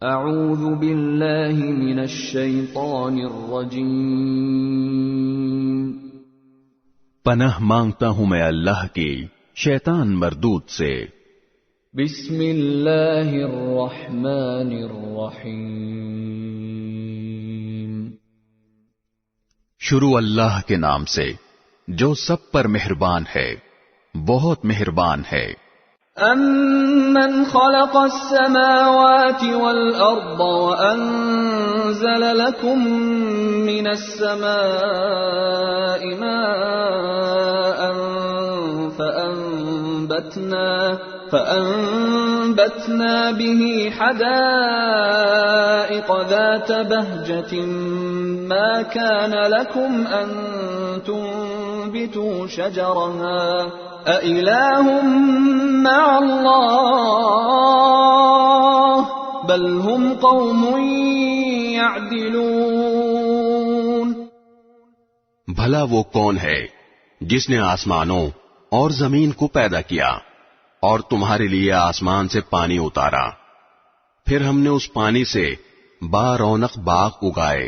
اعوذ باللہ من الشیطان الرجیم، پناہ مانگتا ہوں میں اللہ کی شیطان مردود سے۔ بسم اللہ الرحمن الرحیم، شروع اللہ کے نام سے جو سب پر مہربان ہے، بہت مہربان ہے۔ امن خلق السماوات والارض وانزل لكم من السماء ماء فأنبتنا به حدائق ذات بهجة ما كان لكم أن تنبتوا شجرها أإله مع الله بل هم قوم يعدلون۔ بھلا وہ کون ہے جس نے آسمانوں اور زمین کو پیدا کیا اور تمہارے لیے آسمان سے پانی اتارا، پھر ہم نے اس پانی سے بارونق باغ اگائے۔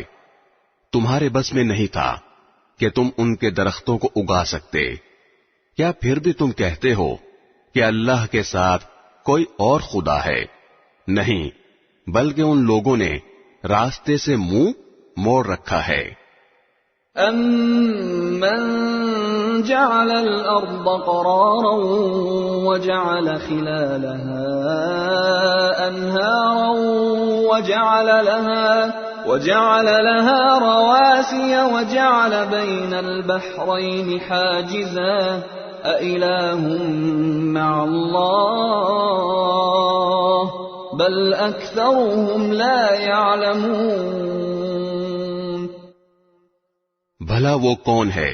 تمہارے بس میں نہیں تھا کہ تم ان کے درختوں کو اگا سکتے، کیا پھر بھی تم کہتے ہو کہ اللہ کے ساتھ کوئی اور خدا ہے؟ نہیں، بلکہ ان لوگوں نے راستے سے منہ موڑ رکھا ہے۔ أَمَّن جَعَلَ الْأَرْضَ قَرَارًا وَجَعَلَ خِلَالَهَا أَنْهَارًا وَجَعَلَ لَهَا رَوَاسِيَ وَجَعَلَ بَيْنَ الْبَحْرَيْنِ حَاجِزًا أَإِلَٰهٌ مَّعَ اللَّهِ بَلْ أَكْثَرُهُمْ لَا يَعْلَمُونَ۔ بھلا وہ کون ہے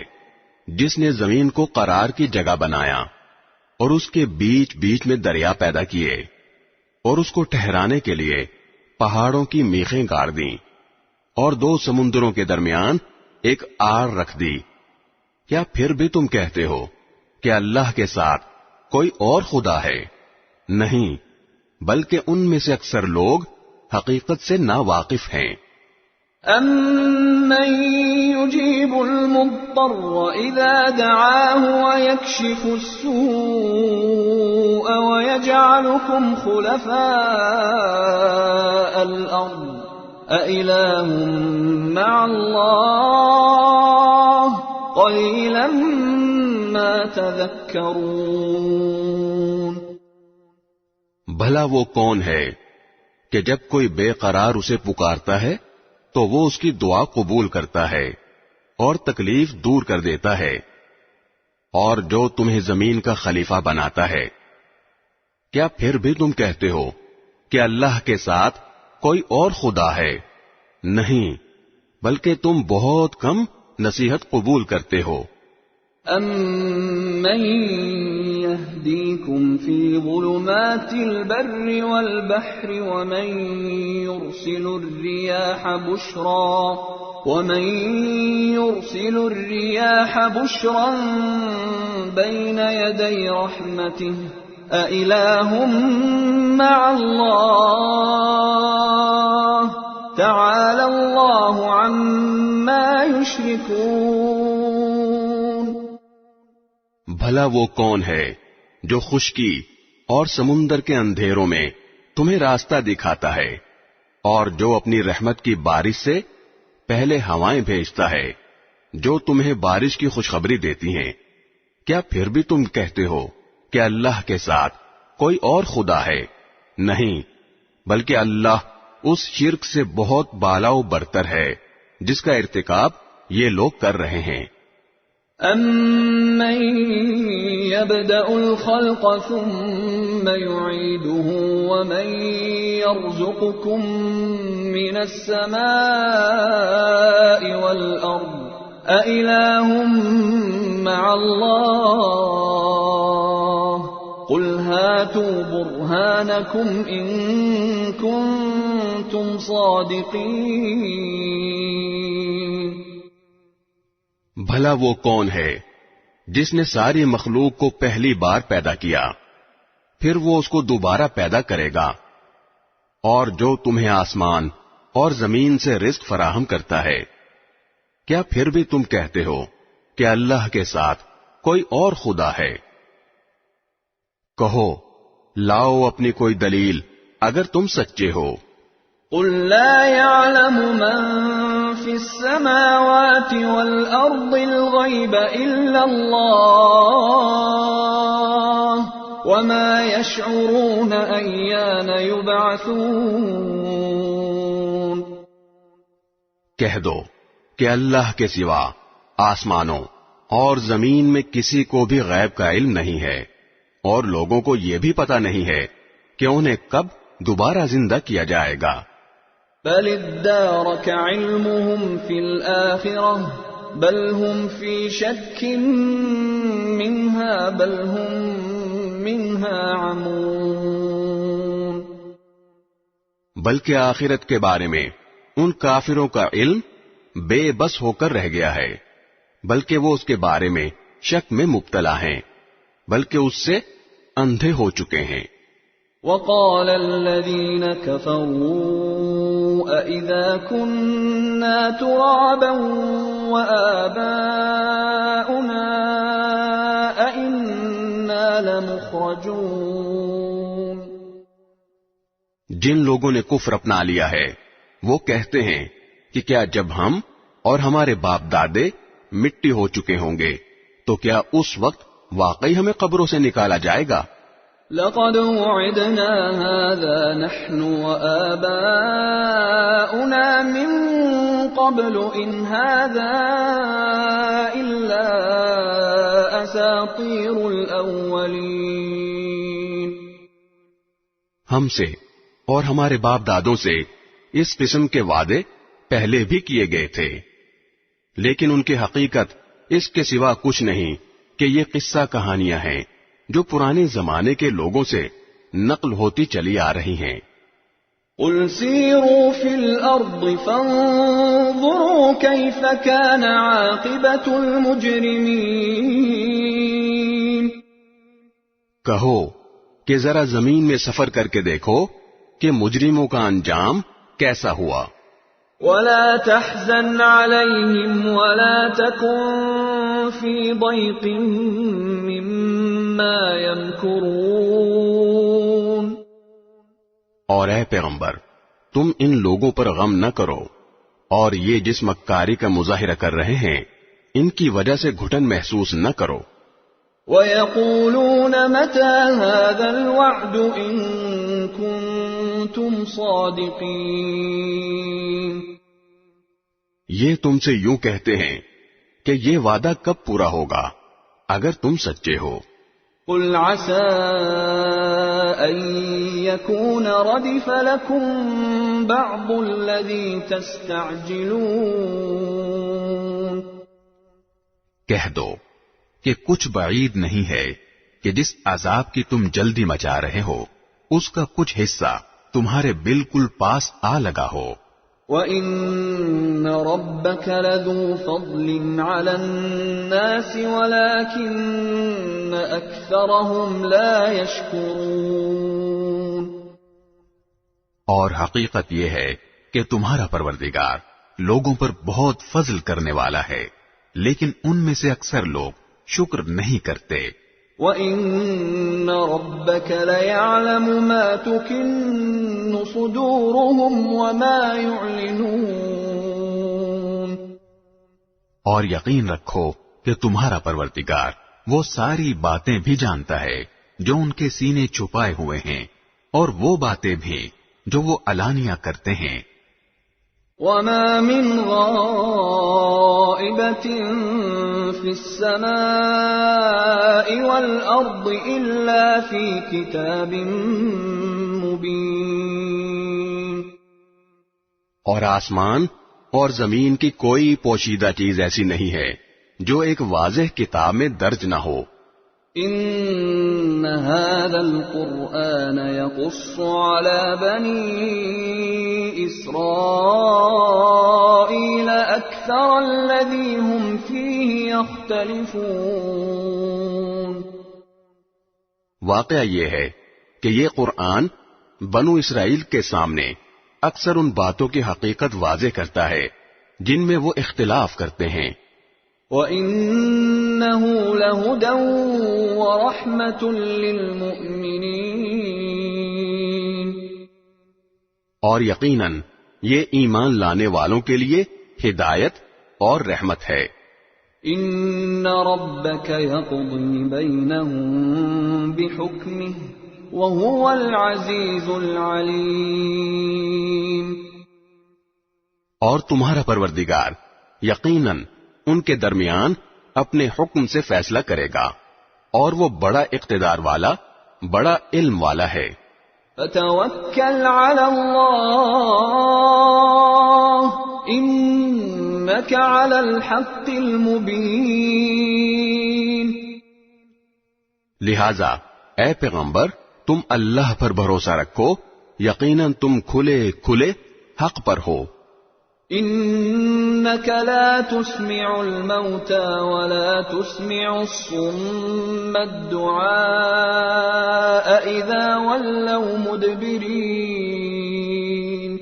جس نے زمین کو قرار کی جگہ بنایا اور اس کے بیچ بیچ میں دریا پیدا کیے اور اس کو ٹھہرانے کے لیے پہاڑوں کی میخیں گاڑ دیں اور دو سمندروں کے درمیان ایک آڑ رکھ دی؟ کیا پھر بھی تم کہتے ہو کہ اللہ کے ساتھ کوئی اور خدا ہے؟ نہیں، بلکہ ان میں سے اکثر لوگ حقیقت سے ناواقف ہیں۔ أَمَّن يُجِيبُ الْمُضْطَرَّ إِذَا دَعَاهُ وَيَكْشِفُ السُّوءَ وَيَجْعَلُكُمْ خُلَفَاءَ الْأَرْضِ أَإِلَٰهٌ مَّعَ اللَّهِ قَلِيلًا مَّا تَذَكَّرُونَ۔ بھلا وہ کون ہے کہ جب کوئی بے قرار اسے پکارتا ہے تو وہ اس کی دعا قبول کرتا ہے اور تکلیف دور کر دیتا ہے، اور جو تمہیں زمین کا خلیفہ بناتا ہے؟ کیا پھر بھی تم کہتے ہو کہ اللہ کے ساتھ کوئی اور خدا ہے؟ نہیں، بلکہ تم بہت کم نصیحت قبول کرتے ہو۔ أَمَّن يَهْدِيكُمْ فِي ظُلُمَاتِ الْبَرِّ وَالْبَحْرِ وَمَن يُرْسِلُ الرِّيَاحَ بُشْرًا بَيْنَ يَدَيْ رَحْمَتِهِ أَإِلَٰهٌ مَّعَ اللَّهِ تَعَالَى اللَّهُ عَمَّا يُشْرِكُونَ۔ بھلا وہ کون ہے جو خشکی اور سمندر کے اندھیروں میں تمہیں راستہ دکھاتا ہے، اور جو اپنی رحمت کی بارش سے پہلے ہوائیں بھیجتا ہے جو تمہیں بارش کی خوشخبری دیتی ہیں؟ کیا پھر بھی تم کہتے ہو کہ اللہ کے ساتھ کوئی اور خدا ہے؟ نہیں، بلکہ اللہ اس شرک سے بہت بالا و برتر ہے جس کا ارتکاب یہ لوگ کر رہے ہیں۔ أَمَّن يَبْدَأُ الْخَلْقَ ثُمَّ يُعِيدُهُ وَمَن يَرْزُقُكُم مِّنَ السَّمَاءِ وَالْأَرْضِ أَإِلَٰهٌ مَّعَ اللَّهِ قُلْ هَاتُوا بُرْهَانَكُمْ إِن كُنتُمْ صَادِقِينَ۔ بھلا وہ کون ہے جس نے ساری مخلوق کو پہلی بار پیدا کیا، پھر وہ اس کو دوبارہ پیدا کرے گا، اور جو تمہیں آسمان اور زمین سے رزق فراہم کرتا ہے، کیا پھر بھی تم کہتے ہو کہ اللہ کے ساتھ کوئی اور خدا ہے؟ کہو لاؤ اپنی کوئی دلیل اگر تم سچے ہو۔ قل لا يعلم من في السماوات والأرض الغيب إلا الله وما يشعرون أيان يبعثون۔ کہہ دو کہ اللہ کے سوا آسمانوں اور زمین میں کسی کو بھی غیب کا علم نہیں ہے، اور لوگوں کو یہ بھی پتہ نہیں ہے کہ انہیں کب دوبارہ زندہ کیا جائے گا۔ بل ادارك علمهم في الآخرة بل هم في شك منها بل هم منها عمون۔ بلکہ آخرت کے بارے میں ان کافروں کا علم بے بس ہو کر رہ گیا ہے، بلکہ وہ اس کے بارے میں شک میں مبتلا ہیں، بلکہ اس سے اندھے ہو چکے ہیں۔ وقال الذين كفروا أإذا كنا ترابا وآباؤنا أإنا لمخرجون۔ جن لوگوں نے کفر اپنا لیا ہے وہ کہتے ہیں کہ کیا جب ہم اور ہمارے باپ دادے مٹی ہو چکے ہوں گے تو کیا اس وقت واقعی ہمیں قبروں سے نکالا جائے گا؟ لقد وعدنا هذا نحن وآباؤنا من قبل إن هذا إلا أساطير الأولين۔ ہم سے اور ہمارے باپ دادوں سے اس قسم کے وعدے پہلے بھی کیے گئے تھے، لیکن ان کی حقیقت اس کے سوا کچھ نہیں کہ یہ قصہ کہانیاں ہیں جو پرانے زمانے کے لوگوں سے نقل ہوتی چلی آ رہی ہیں۔ قل سیروا فی الارض فانظروا کیف کان عاقبۃ المجرمین۔ کہو کہ ذرا زمین میں سفر کر کے دیکھو کہ مجرموں کا انجام کیسا ہوا۔ ولا تحزن علیہم ولا تکن فی ضیق مما یمکرون۔ اور اے پیغمبر تم ان لوگوں پر غم نہ کرو، اور یہ جس مکاری کا مظاہرہ کر رہے ہیں ان کی وجہ سے گھٹن محسوس نہ کرو۔ وَيَقُولُونَ مَتَى هَذَا الْوَعْدُ إِن كُنتُمْ صَادِقِينَ۔ یہ تم سے یوں کہتے ہیں کہ یہ وعدہ کب پورا ہوگا اگر تم سچے ہو۔ قُلْ عَسَىٰ أَن يَكُونَ رَدِفَ لَكُم بَعْضُ الَّذِي تَسْتَعْجِلُونَ۔ کہہ دو کہ کچھ بعید نہیں ہے کہ جس عذاب کی تم جلدی مچا رہے ہو اس کا کچھ حصہ تمہارے بالکل پاس آ لگا ہو۔ وَإِنَّ رَبَّكَ لَذُو فَضْلٍ عَلَى النَّاسِ وَلَكِنَّ أَكْثَرَهُمْ لَا يَشْكُرُونَ۔ اور حقیقت یہ ہے کہ تمہارا پروردگار لوگوں پر بہت فضل کرنے والا ہے، لیکن ان میں سے اکثر لوگ شکر نہیں کرتے۔ وَإِنَّ رَبَّكَ لَيَعْلَمُ مَا تُكِنُّ صُدُورُهُمْ وَمَا يُعْلِنُونَ۔ اور یقین رکھو کہ تمہارا پروردگار وہ ساری باتیں بھی جانتا ہے جو ان کے سینے چھپائے ہوئے ہیں، اور وہ باتیں بھی جو وہ علانیہ کرتے ہیں۔ وَمَا مِنْ غَائِبَةٍ فِي السَّمَاءِ وَالْأَرْضِ إِلَّا فِي كِتَابٍ مُبِينٍ۔ اور آسمان اور زمین کی کوئی پوشیدہ چیز ایسی نہیں ہے جو ایک واضح کتاب میں درج نہ ہو۔ إِنَّ هَذَا الْقُرْآنَ يَقُصُّ عَلَى بَنِي إِسْرَائِيلَ أَكْثَرَ الَّذِي هُمْ فِيهِ يَخْتَلِفُونَ۔ واقعہ یہ ہے کہ یہ قرآن بنو اسرائیل کے سامنے اکثر ان باتوں کی حقیقت واضح کرتا ہے جن میں وہ اختلاف کرتے ہیں. وَإِنَّهُ لَهُدًى وَرَحْمَةٌ لِّلْمُؤْمِنِينَ. اور یقیناً یہ ایمان لانے والوں کے لیے ہدایت اور رحمت ہے. ان ربك يقضي بينهم بحكمه وهو العزيز العليم. اور تمہارا پروردگار یقیناً ان کے درمیان اپنے حکم سے فیصلہ کرے گا اور وہ بڑا اقتدار والا بڑا علم والا ہے. فتوکل علی اللہ انک علی الحق المبین. لہذا اے پیغمبر تم اللہ پر بھروسہ رکھو، یقیناً تم کھلے کھلے حق پر ہو. انك لا تسمع الموتى ولا تسمع الصم الدعاء اذا ولوا مدبرين.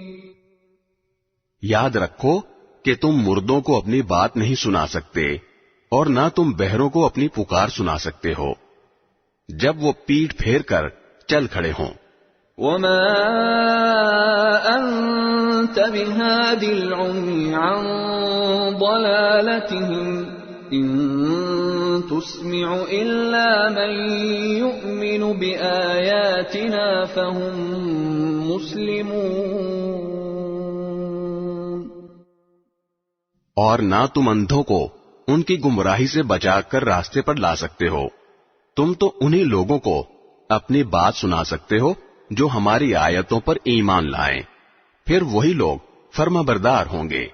یاد رکھو کہ تم مردوں کو اپنی بات نہیں سنا سکتے اور نہ تم بہروں کو اپنی پکار سنا سکتے ہو جب وہ پیٹھ پھیر کر چل کھڑے ہوں. وما انت بهاد العمي عن ضلالتهم ان تسمع الا من يؤمن بآياتنا فهم مسلمون. اور نہ تم اندھوں کو ان کی گمراہی سے بچا کر راستے پر لا سکتے ہو، تم تو انہی لوگوں کو اپنی بات سنا سکتے ہو جو ہماری آیتوں پر ایمان لائیں، پھر وہی لوگ فرما بردار ہوں گے.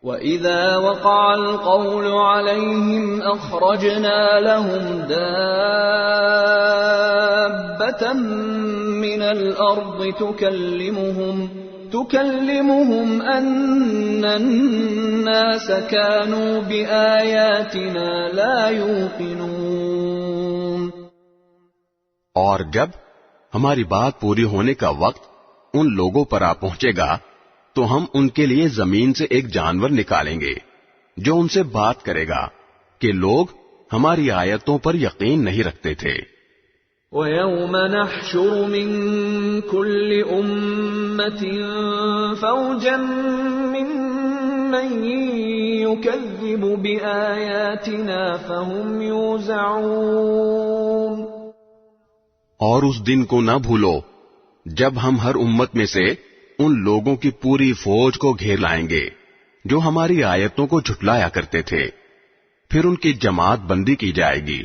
وَإِذَا وَقَعَ الْقَوْلُ عَلَيْهِمْ أَخْرَجْنَا لَهُمْ دَابَّةً مِّنَ الْأَرْضِ تُكَلِّمُهُمْ أَنَّ النَّاسَ كَانُوا بِآيَاتِنَا لَا يُوقِنُونَ. اور جب ہماری بات پوری ہونے کا وقت ان لوگوں پر آ پہنچے گا تو ہم ان کے لیے زمین سے ایک جانور نکالیں گے جو ان سے بات کرے گا کہ لوگ ہماری آیتوں پر یقین نہیں رکھتے تھے. وَيَوْمَ نَحْشُرُ مِن كُلِّ أُمَّةٍ فَوْجًا مِّمَّن يُكَذِّبُ بِآيَاتِنَا فَهُمْ يُوزَعُونَ. اور اس دن کو نہ بھولو جب ہم ہر امت میں سے ان لوگوں کی پوری فوج کو گھیر لائیں گے جو ہماری آیتوں کو جھٹلایا کرتے تھے، پھر ان کی جماعت بندی کی جائے گی.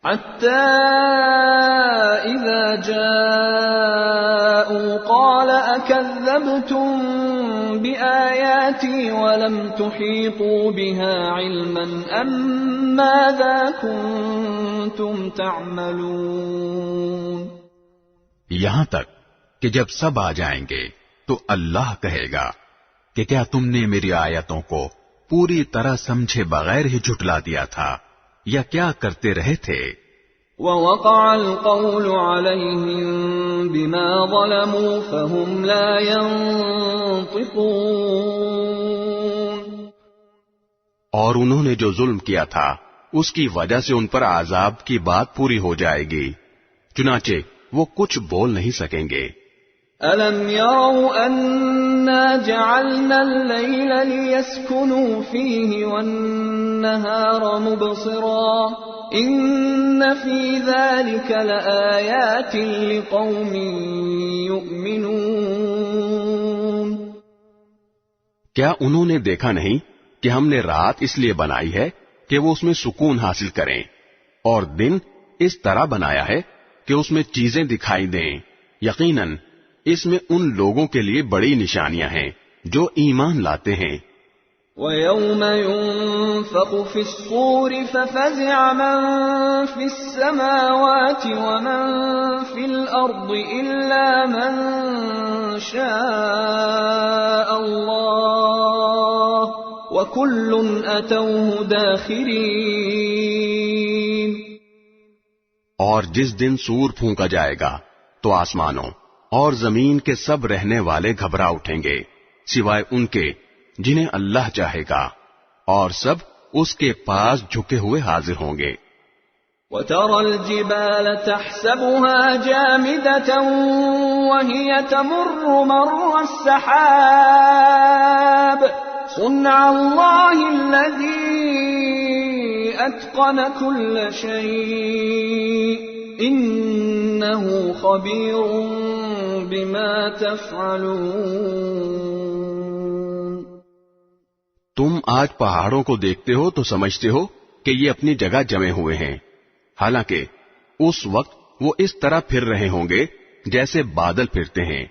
حَتَّى إِذَا جَاءُوا قَالَ أَكَذَّبْتُم بِآيَاتِي وَلَمْ تُحِيطُوا بِهَا عِلْمًا أَمْ مَاذَا كُنتُمْ تَعْمَلُونَ. یہاں تک کہ جب سب آ جائیں گے تو اللہ کہے گا کہ کیا تم نے میری آیتوں کو پوری طرح سمجھے بغیر ہی جھٹلا دیا تھا یا کیا کرتے رہے تھے؟ وَوَقَعَ الْقَوْلُ عَلَيْهِمْ بِمَا ظَلَمُوا فَهُمْ لَا يَنطِقُونَ. اور انہوں نے جو ظلم کیا تھا اس کی وجہ سے ان پر عذاب کی بات پوری ہو جائے گی، چنانچہ وہ کچھ بول نہیں سکیں گے. أَلَمْ يَرَوْا أَنَّا جَعَلْنَا اللَّيْلَ لِيَسْكُنُوا فِيهِ وَالنَّهَارَ مُبْصِرًا إِنَّ فِي ذَلِكَ لَآيَاتٍ لِقَوْمٍ يُؤْمِنُونَ. کیا انہوں نے دیکھا نہیں کہ ہم نے رات اس لیے بنائی ہے کہ وہ اس میں سکون حاصل کریں اور دن اس طرح بنایا ہے کہ اس میں چیزیں دکھائی دیں، یقیناً اس میں ان لوگوں کے لیے بڑی نشانیاں ہیں جو ایمان لاتے ہیں. وَيَوْمَ يُنفَخُ فِي الصُّورِ فَفَزِعَ مَن فِي السَّمَاوَاتِ وَمَن فِي الْأَرْضِ إِلَّا مَن شَاءَ اللَّهُ وَكُلٌّ أَتَوْهُ دَاخِرِينَ. اور جس دن سور پھونکا جائے گا تو آسمانوں اور زمین کے سب رہنے والے گھبرا اٹھیں گے سوائے ان کے جنہیں اللہ چاہے گا، اور سب اس کے پاس جھکے ہوئے حاضر ہوں گے۔ وَتَرَى الْجِبَالَ تَحْسَبُهَا جَامِدَةً وَهِيَ تَمُرُّ مَرَّ السَّحَابِ صُنْعَ اللَّهِ الَّذِي أَتْقَنَ كُلَّ شَيْءٍ إِنَّهُ خَبِيرٌ بِمَا تَفْعَلُونَ۔ تم آج پہاڑوں کو دیکھتے ہو تو سمجھتے ہو کہ یہ اپنی جگہ جمے ہوئے ہیں، حالانکہ اس وقت وہ اس طرح پھر رہے ہوں گے جیسے بادل پھرتے ہیں۔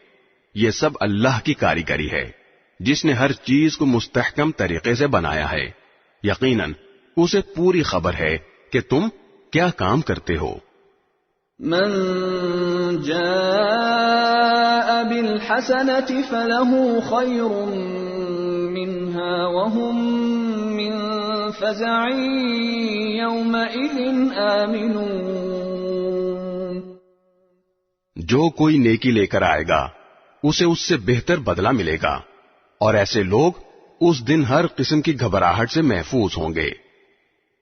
یہ سب اللہ کی کاریگری ہے جس نے ہر چیز کو مستحکم طریقے سے بنایا ہے۔ یقیناً اسے پوری خبر ہے کہ تم کیا کام کرتے ہو۔ من جاء بالحسنة فله خير منها وهم من فزع يومئذ آمنون۔ جو کوئی نیکی لے کر آئے گا اسے اس سے بہتر بدلہ ملے گا، اور ایسے لوگ اس دن ہر قسم کی گھبراہٹ سے محفوظ ہوں گے۔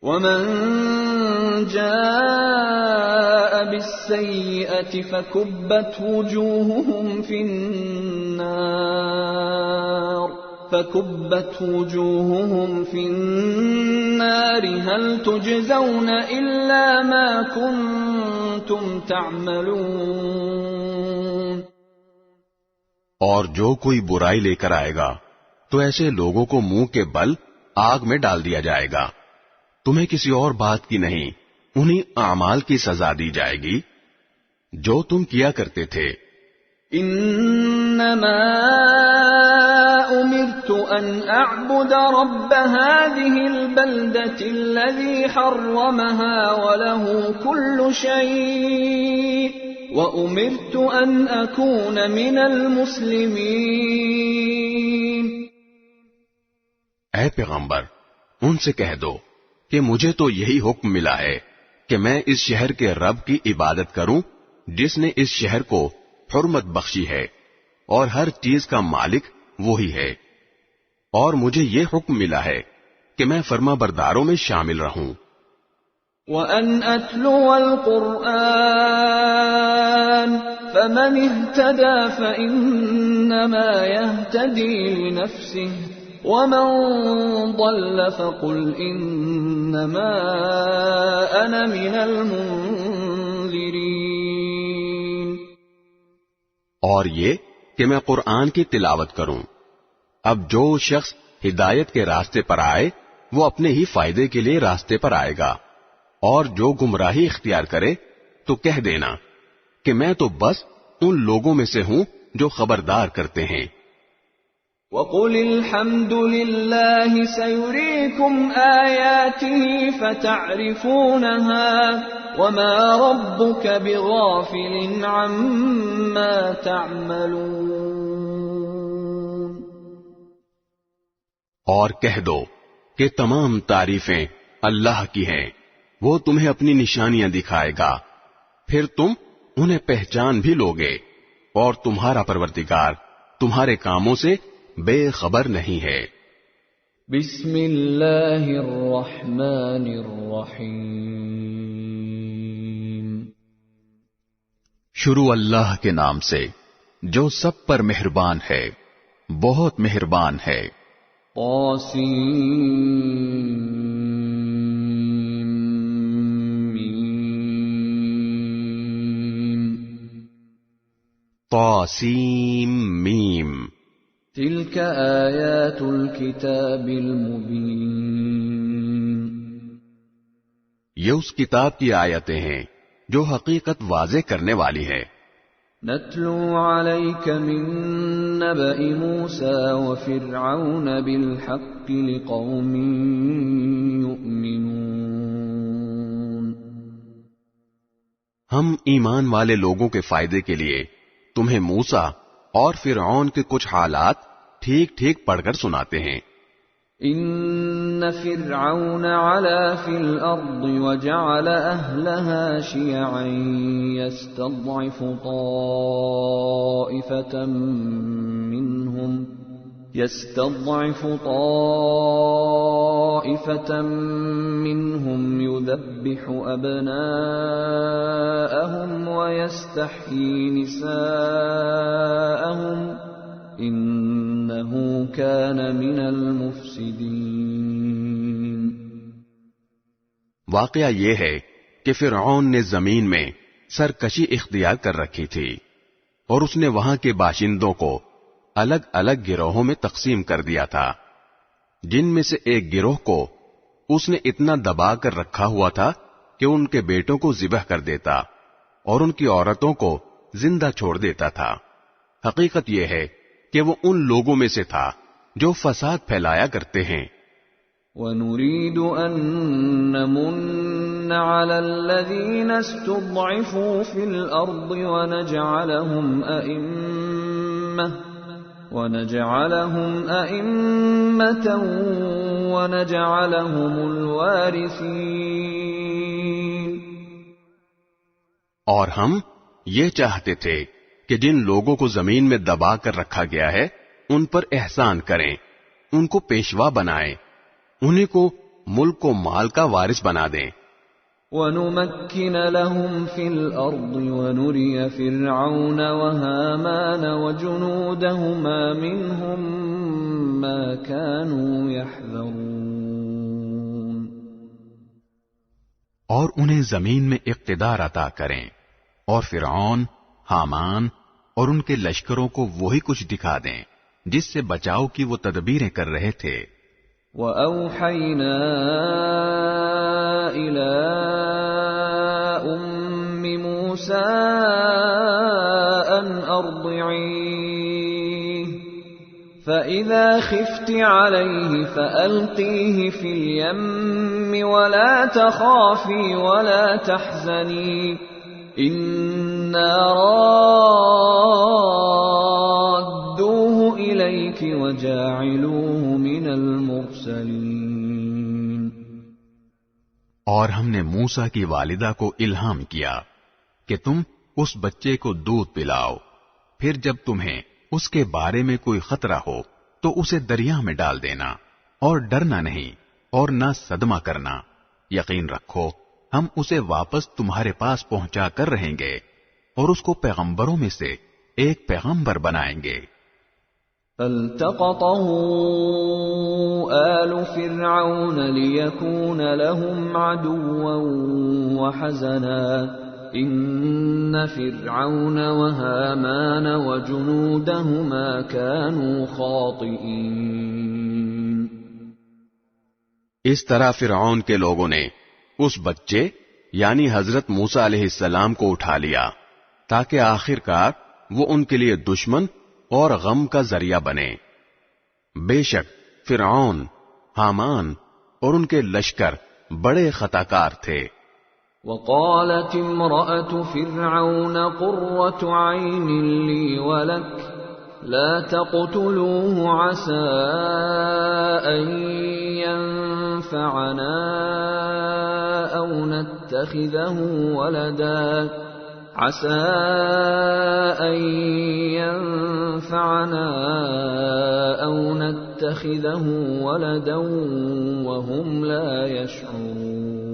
ومن جاء بالسيئة فكبت وجوههم في النار هل تجزون إلا ما كنتم تعملون۔ اور جو کوئی برائی لے کر آئے گا تو ایسے لوگوں کو منہ کے بل آگ میں ڈال دیا جائے گا۔ تمہیں کسی اور بات کی نہیں، انہی اعمال کی سزا دی جائے گی جو تم کیا کرتے تھے۔ انما امرت ان اعبد رب هذه البلدة الذي حرمها وله كل شيء وامرت ان اكون من المسلمين۔ اے پیغمبر، ان سے کہہ دو کہ مجھے تو یہی حکم ملا ہے کہ میں اس شہر کے رب کی عبادت کروں جس نے اس شہر کو حرمت بخشی ہے، اور ہر چیز کا مالک وہی ہے، اور مجھے یہ حکم ملا ہے کہ میں فرما برداروں میں شامل رہوں۔ وَأَنْ أَتْلُوَ الْقُرْآنَ فَمَنِ اهْتَدَى فَإِنَّمَا يَهْتَدِي لِنَفْسِهِ وَمَنْ ضَلَّ فَقُلْ إِنَّمَا أَنَا مِنَ الْمُنذِرِينَ۔ اور یہ کہ میں قرآن کی تلاوت کروں۔ اب جو شخص ہدایت کے راستے پر آئے وہ اپنے ہی فائدے کے لیے راستے پر آئے گا، اور جو گمراہی اختیار کرے تو کہہ دینا کہ میں تو بس ان لوگوں میں سے ہوں جو خبردار کرتے ہیں۔ وَقُلِ الْحَمْدُ لِلَّهِ سَيُرِيكُمْ آيَاتِهِ فَتَعْرِفُونَهَا وَمَا رَبُّكَ بِغَافِلٍ عَمَّا تَعْمَلُونَ۔ اور کہہ دو کہ تمام تعریفیں اللہ کی ہیں، وہ تمہیں اپنی نشانیاں دکھائے گا، پھر تم انہیں پہچان بھی لوگے، اور تمہارا پروردگار تمہارے کاموں سے بے خبر نہیں ہے۔ بسم اللہ الرحمن الرحیم۔ شروع اللہ کے نام سے جو سب پر مہربان ہے، بہت مہربان ہے۔ طاسیم میم۔ تلك آیات الکتاب المبین۔ یہ اس کتاب کی آیتیں ہیں جو حقیقت واضح کرنے والی ہے۔ نتلو علیک من نبأ موسیٰ وفرعون بالحق لقوم یؤمنون۔ ہم ایمان والے لوگوں کے فائدے کے لیے تمہیں موسیٰ اور فرعون کے کچھ حالات ٹھیک ٹھیک پڑھ کر سناتے ہیں۔ إن فرعون علا في الأرض وجعل أهلها شيعا يستضعف طائفة منهم يذبح أبناءهم ويستحيي نساءهم إنه كان من المفسدين۔ واقعہ یہ ہے کہ فرعون نے زمین میں سرکشی اختیار کر رکھی تھی اور اس نے وہاں کے باشندوں کو الگ الگ گروہوں میں تقسیم کر دیا تھا، جن میں سے ایک گروہ کو اس نے اتنا دبا کر رکھا ہوا تھا کہ ان کے بیٹوں کو ذبح کر دیتا اور ان کی عورتوں کو زندہ چھوڑ دیتا تھا۔ حقیقت یہ ہے کہ وہ ان لوگوں میں سے تھا جو فساد پھیلایا کرتے ہیں۔ وَنُرِيدُ أَن نَّمُنَّ عَلَى الَّذِينَ اسْتُضْعِفُوا فِي الْأَرْضِ وَنَجْعَلَهُمْ أَئِمَّةً وَنَجْعَلَهُمُ الْوَارِثِينَ۔ اور ہم یہ چاہتے تھے کہ جن لوگوں کو زمین میں دبا کر رکھا گیا ہے ان پر احسان کریں، ان کو پیشوا بنائیں، انہیں کو ملک و مال کا وارث بنا دیں۔ وَنُمَكِّنَ لَهُمْ فِي الْأَرْضِ وَنُرِيَ فِرْعَوْنَ وَهَامَانَ وَجُنُودَهُمَا مِنْهُمْ مَا كَانُوا يَحْذَرُونَ۔ اور انہیں زمین میں اقتدار عطا کریں اور فرعون، حامان اور ان کے لشکروں کو وہی کچھ دکھا دیں جس سے بچاؤ کی وہ تدبیریں کر رہے تھے۔ وَأَوْحَيْنَا إِلَىٰ أُمِّ مُوسَىٰ أَنْ أَرْضِعِيهِ فَإِذَا خِفْتِ عَلَيْهِ فَأَلْقِيهِ فِي الْيَمِّ وَلَا تَخَافِي وَلَا تَحْزَنِي إِنَّا رَادُّوهُ إِلَيْكِ وَجَاعِلُوهُ مِنَ الْمُرْسَلِينَ۔ اور ہم نے موسیٰ کی والدہ کو الہام کیا کہ تم اس بچے کو دودھ پلاؤ، پھر جب تمہیں اس کے بارے میں کوئی خطرہ ہو تو اسے دریا میں ڈال دینا، اور ڈرنا نہیں اور نہ صدمہ کرنا، یقین رکھو ہم اسے واپس تمہارے پاس پہنچا کر رہیں گے اور اس کو پیغمبروں میں سے ایک پیغمبر بنائیں گے۔ فَالْتَقَطَهُ آلُ فِرْعَوْنَ لِيَكُونَ لَهُمْ عَدُوًّا وَحَزَنًا إِنَّ فِرْعَوْنَ وَهَامَانَ وَجُنُودَهُمَا كَانُوا خَاطِئِينَ۔ اس طرح فرعون کے لوگوں نے اس بچے یعنی حضرت موسیٰ علیہ السلام کو اٹھا لیا تاکہ آخرکار وہ ان کے لیے دشمن اور غم کا ذریعہ بنے۔ بے شک فرعون، حامان اور ان کے لشکر بڑے خطاکار تھے۔ وقالت امرأة فرعون قرة عين لي ولك لا تقتلوه عسى أن ينفعنا أو نتخذه ولدا عسى أن ينفعنا أو نتخذه ولدا وهم لا يشعرون۔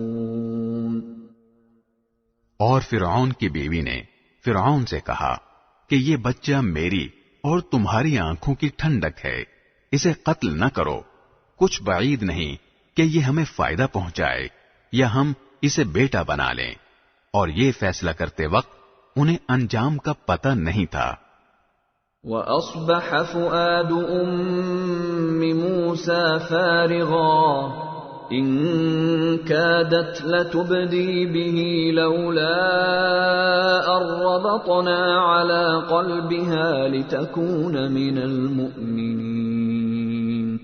اور فرعون کی بیوی نے فرعون سے کہا کہ یہ بچہ میری اور تمہاری آنکھوں کی ٹھنڈک ہے، اسے قتل نہ کرو، کچھ بعید نہیں کہ یہ ہمیں فائدہ پہنچائے یا ہم اسے بیٹا بنا لیں۔ اور یہ فیصلہ کرتے وقت انہیں انجام کا پتہ نہیں تھا۔ وَأَصْبَحَ فُؤَادُ أُمِّ مُوسَى فَارِغًا إِن كَادَتْ لَتُبْدِي بِهِ لَوْلَا أَن رَّبَطْنَا عَلَى قَلْبِهَا لِتَكُونَ مِنَ الْمُؤْمِنِينَ۔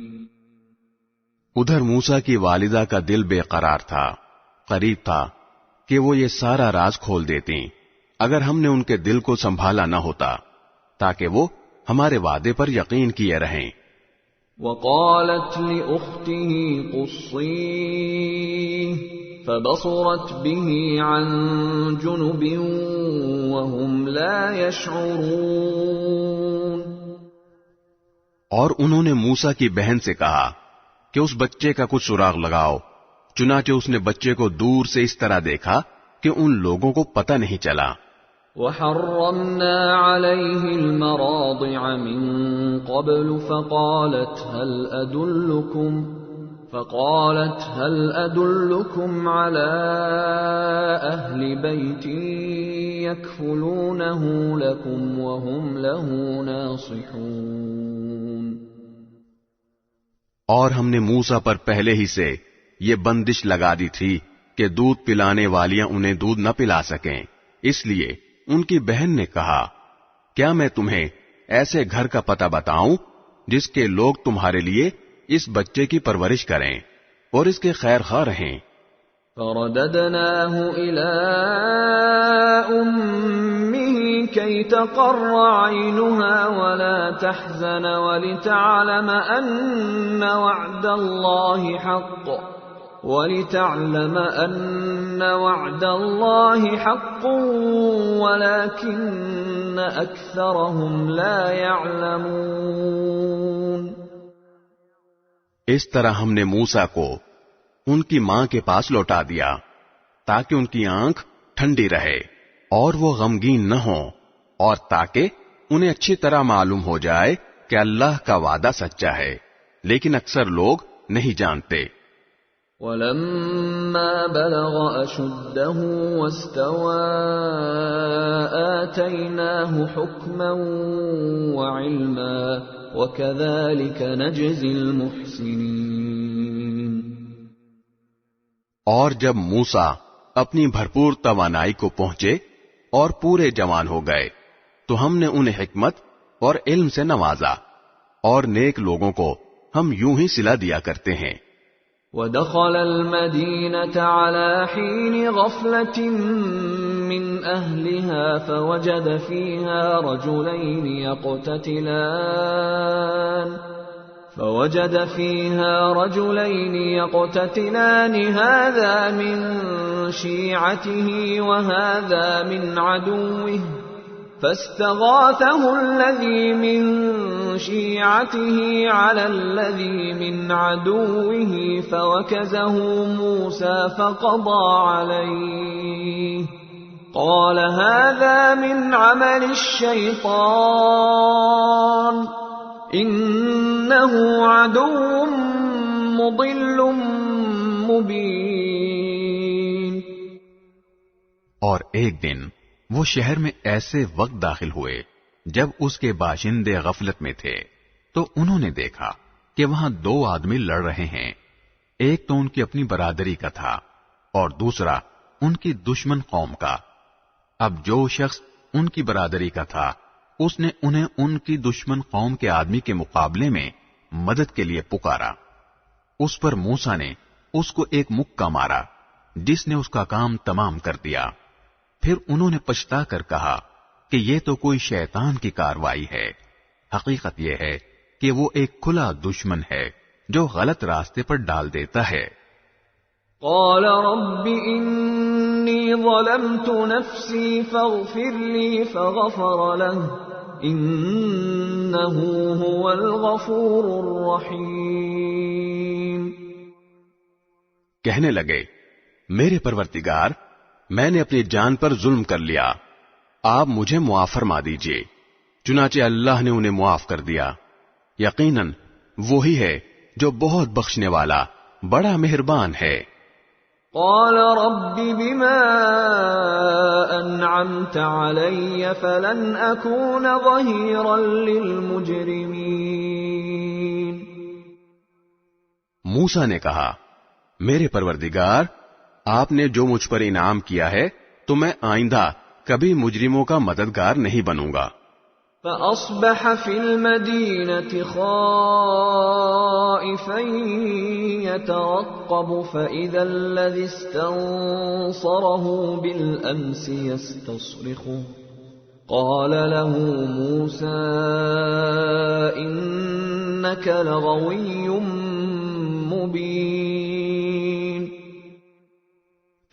ادھر موسیٰ کی والدہ کا دل بے قرار تھا، قریب تھا کہ وہ یہ سارا راز کھول دیتی اگر ہم نے ان کے دل کو سنبھالا نہ ہوتا تاکہ وہ ہمارے وعدے پر یقین کیے رہیں۔ وقالت لأخته قصيه فبصرت به عن جنب وهم لا يشعرون. اور انہوں نے موسیٰ کی بہن سے کہا کہ اس بچے کا کچھ سراغ لگاؤ. چنانچہ اس نے بچے کو دور سے اس طرح دیکھا کہ ان لوگوں کو پتہ نہیں چلا. وحرمنا عليه المراضع من قبل فقالت هل أدلكم على أهل بيت يكفلونه لكم وهم له ناصحون. اور ہم نے موسیٰ پر پہلے ہی سے یہ بندش لگا دی تھی کہ دودھ پلانے والیاں انہیں دودھ نہ پلا سکیں. اس لیے ان کی بہن نے کہا کیا میں تمہیں ایسے گھر کا پتہ بتاؤں جس کے لوگ تمہارے لیے اس بچے کی پرورش کریں اور اس کے خیر خواہ رہیں. فرددناه إلى أمه كي تقر عينها ولا تحزن ولتعلم أن وعد الله حق ولكن أكثرهم لا يعلمون. اس طرح ہم نے موسیٰ کو ان کی ماں کے پاس لوٹا دیا تاکہ ان کی آنکھ ٹھنڈی رہے اور وہ غمگین نہ ہوں، اور تاکہ انہیں اچھی طرح معلوم ہو جائے کہ اللہ کا وعدہ سچا ہے، لیکن اکثر لوگ نہیں جانتے. وَلَمَّا بَلَغَ أَشُدَّهُ وَاسْتَوَى آتَيْنَاهُ حُكْمًا وَعِلْمًا وَكَذَلِكَ نَجْزِي الْمُحْسِنِينَ. اور جب موسیٰ اپنی بھرپور توانائی کو پہنچے اور پورے جوان ہو گئے تو ہم نے انہیں حکمت اور علم سے نوازا، اور نیک لوگوں کو ہم یوں ہی صلہ دیا کرتے ہیں. وَدَخَلَ الْمَدِينَةَ عَلَى حِينِ غَفْلَةٍ مِّنْ أَهْلِهَا فوجد فيها رجلين يقتتلان هذا من شيعته وهذا من عدوه فاستغاثه الذي من شيعته على الذي من عدوه فوكزه موسى فقضى عليه قال هذا من عمل الشيطان انه عدو مضل مبين. اور ایک دن وہ شہر میں ایسے وقت داخل ہوئے جب اس کے باشندے غفلت میں تھے، تو انہوں نے دیکھا کہ وہاں دو آدمی لڑ رہے ہیں. ایک تو ان کی اپنی برادری کا تھا اور دوسرا ان کی دشمن قوم کا. اب جو شخص ان کی برادری کا تھا اس نے انہیں ان کی دشمن قوم کے آدمی کے مقابلے میں مدد کے لیے پکارا. اس پر موسیٰ نے اس کو ایک مکہ مارا جس نے اس کا کام تمام کر دیا. پھر انہوں نے پچھتا کر کہا کہ یہ تو کوئی شیطان کی کاروائی ہے. حقیقت یہ ہے کہ وہ ایک کھلا دشمن ہے جو غلط راستے پر ڈال دیتا ہے. قال رب انی ظلمت نفسی فاغفر لی فغفر له انه هو الغفور الرحیم. کہنے لگے میرے پروردگار، میں نے اپنی جان پر ظلم کر لیا، آپ مجھے معاف فرما دیجئے. چنانچہ اللہ نے انہیں معاف کر دیا. یقیناً وہی ہے جو بہت بخشنے والا بڑا مہربان ہے. قال رب بما انعمت علی فلن اکون ظہیرا للمجرمین. موسیٰ نے کہا میرے پروردگار، آپ نے جو مجھ پر انعام کیا ہے تو میں آئندہ کبھی مجرموں کا مددگار نہیں بنوں گا. فأصبح في المدينة خائفا يترقب فإذا الذي استنصره بالأمس يستصرخه قال له موسى إن إنك لغوي مبين.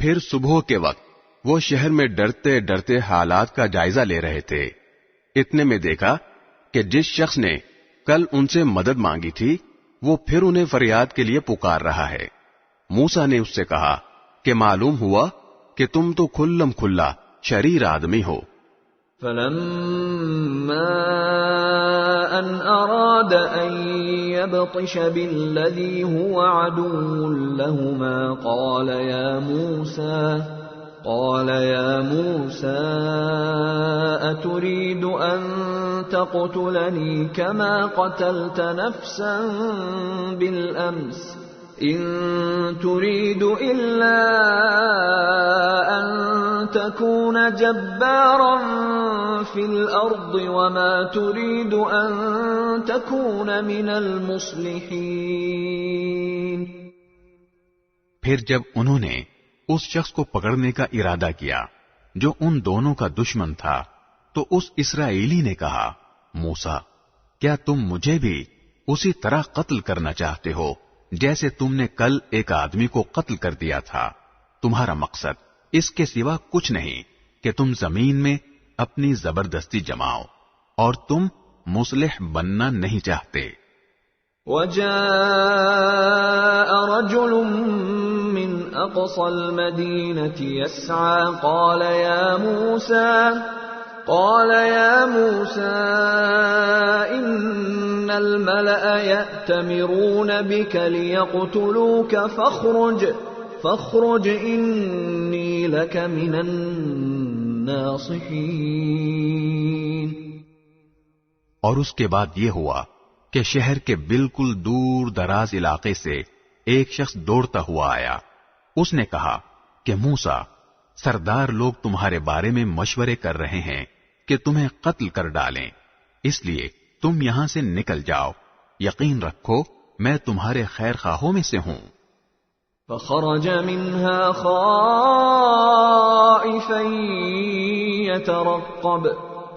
پھر صبح کے وقت وہ شہر میں ڈرتے ڈرتے حالات کا جائزہ لے رہے تھے. اتنے میں دیکھا کہ جس شخص نے کل ان سے مدد مانگی تھی وہ پھر انہیں فریاد کے لیے پکار رہا ہے. موسیٰ نے اس سے کہا کہ معلوم ہوا کہ تم تو کھلم کھلا شریر آدمی ہو. فلما أن أراد أن يبطش بالذي هو عدو لهما قال يا موسى أتريد أن تقتلني كما قتلت نفسا بالأمس إن تريد إلا أن تكون جبارا في الأرض وما تريد أن تكون من المصلحين. پھر جب انہوں نے اس شخص کو پکڑنے کا ارادہ کیا جو ان دونوں کا دشمن تھا تو اس اسرائیلی نے کہا موسیٰ کیا تم مجھے بھی اسی طرح قتل کرنا چاہتے ہو جیسے تم نے کل ایک آدمی کو قتل کر دیا تھا؟ تمہارا مقصد اس کے سوا کچھ نہیں کہ تم زمین میں اپنی زبردستی جماؤ اور تم مصلح بننا نہیں چاہتے. وجاء رجل من أقصى المدينة يسعى قال يا موسى إن الملأ يأتمرون بك ليقتلوك فاخرج إني لك من الناصحين. اور اس کے بعد یہ ہوا کہ شہر کے بالکل دور دراز علاقے سے ایک شخص دوڑتا ہوا آیا. اس نے کہا کہ موسیٰ سردار لوگ تمہارے بارے میں مشورے کر رہے ہیں کہ تمہیں قتل کر ڈالیں، اس لیے تم یہاں سے نکل جاؤ، یقین رکھو میں تمہارے خیر خواہوں میں سے ہوں. فخرج منها خائفا يترقب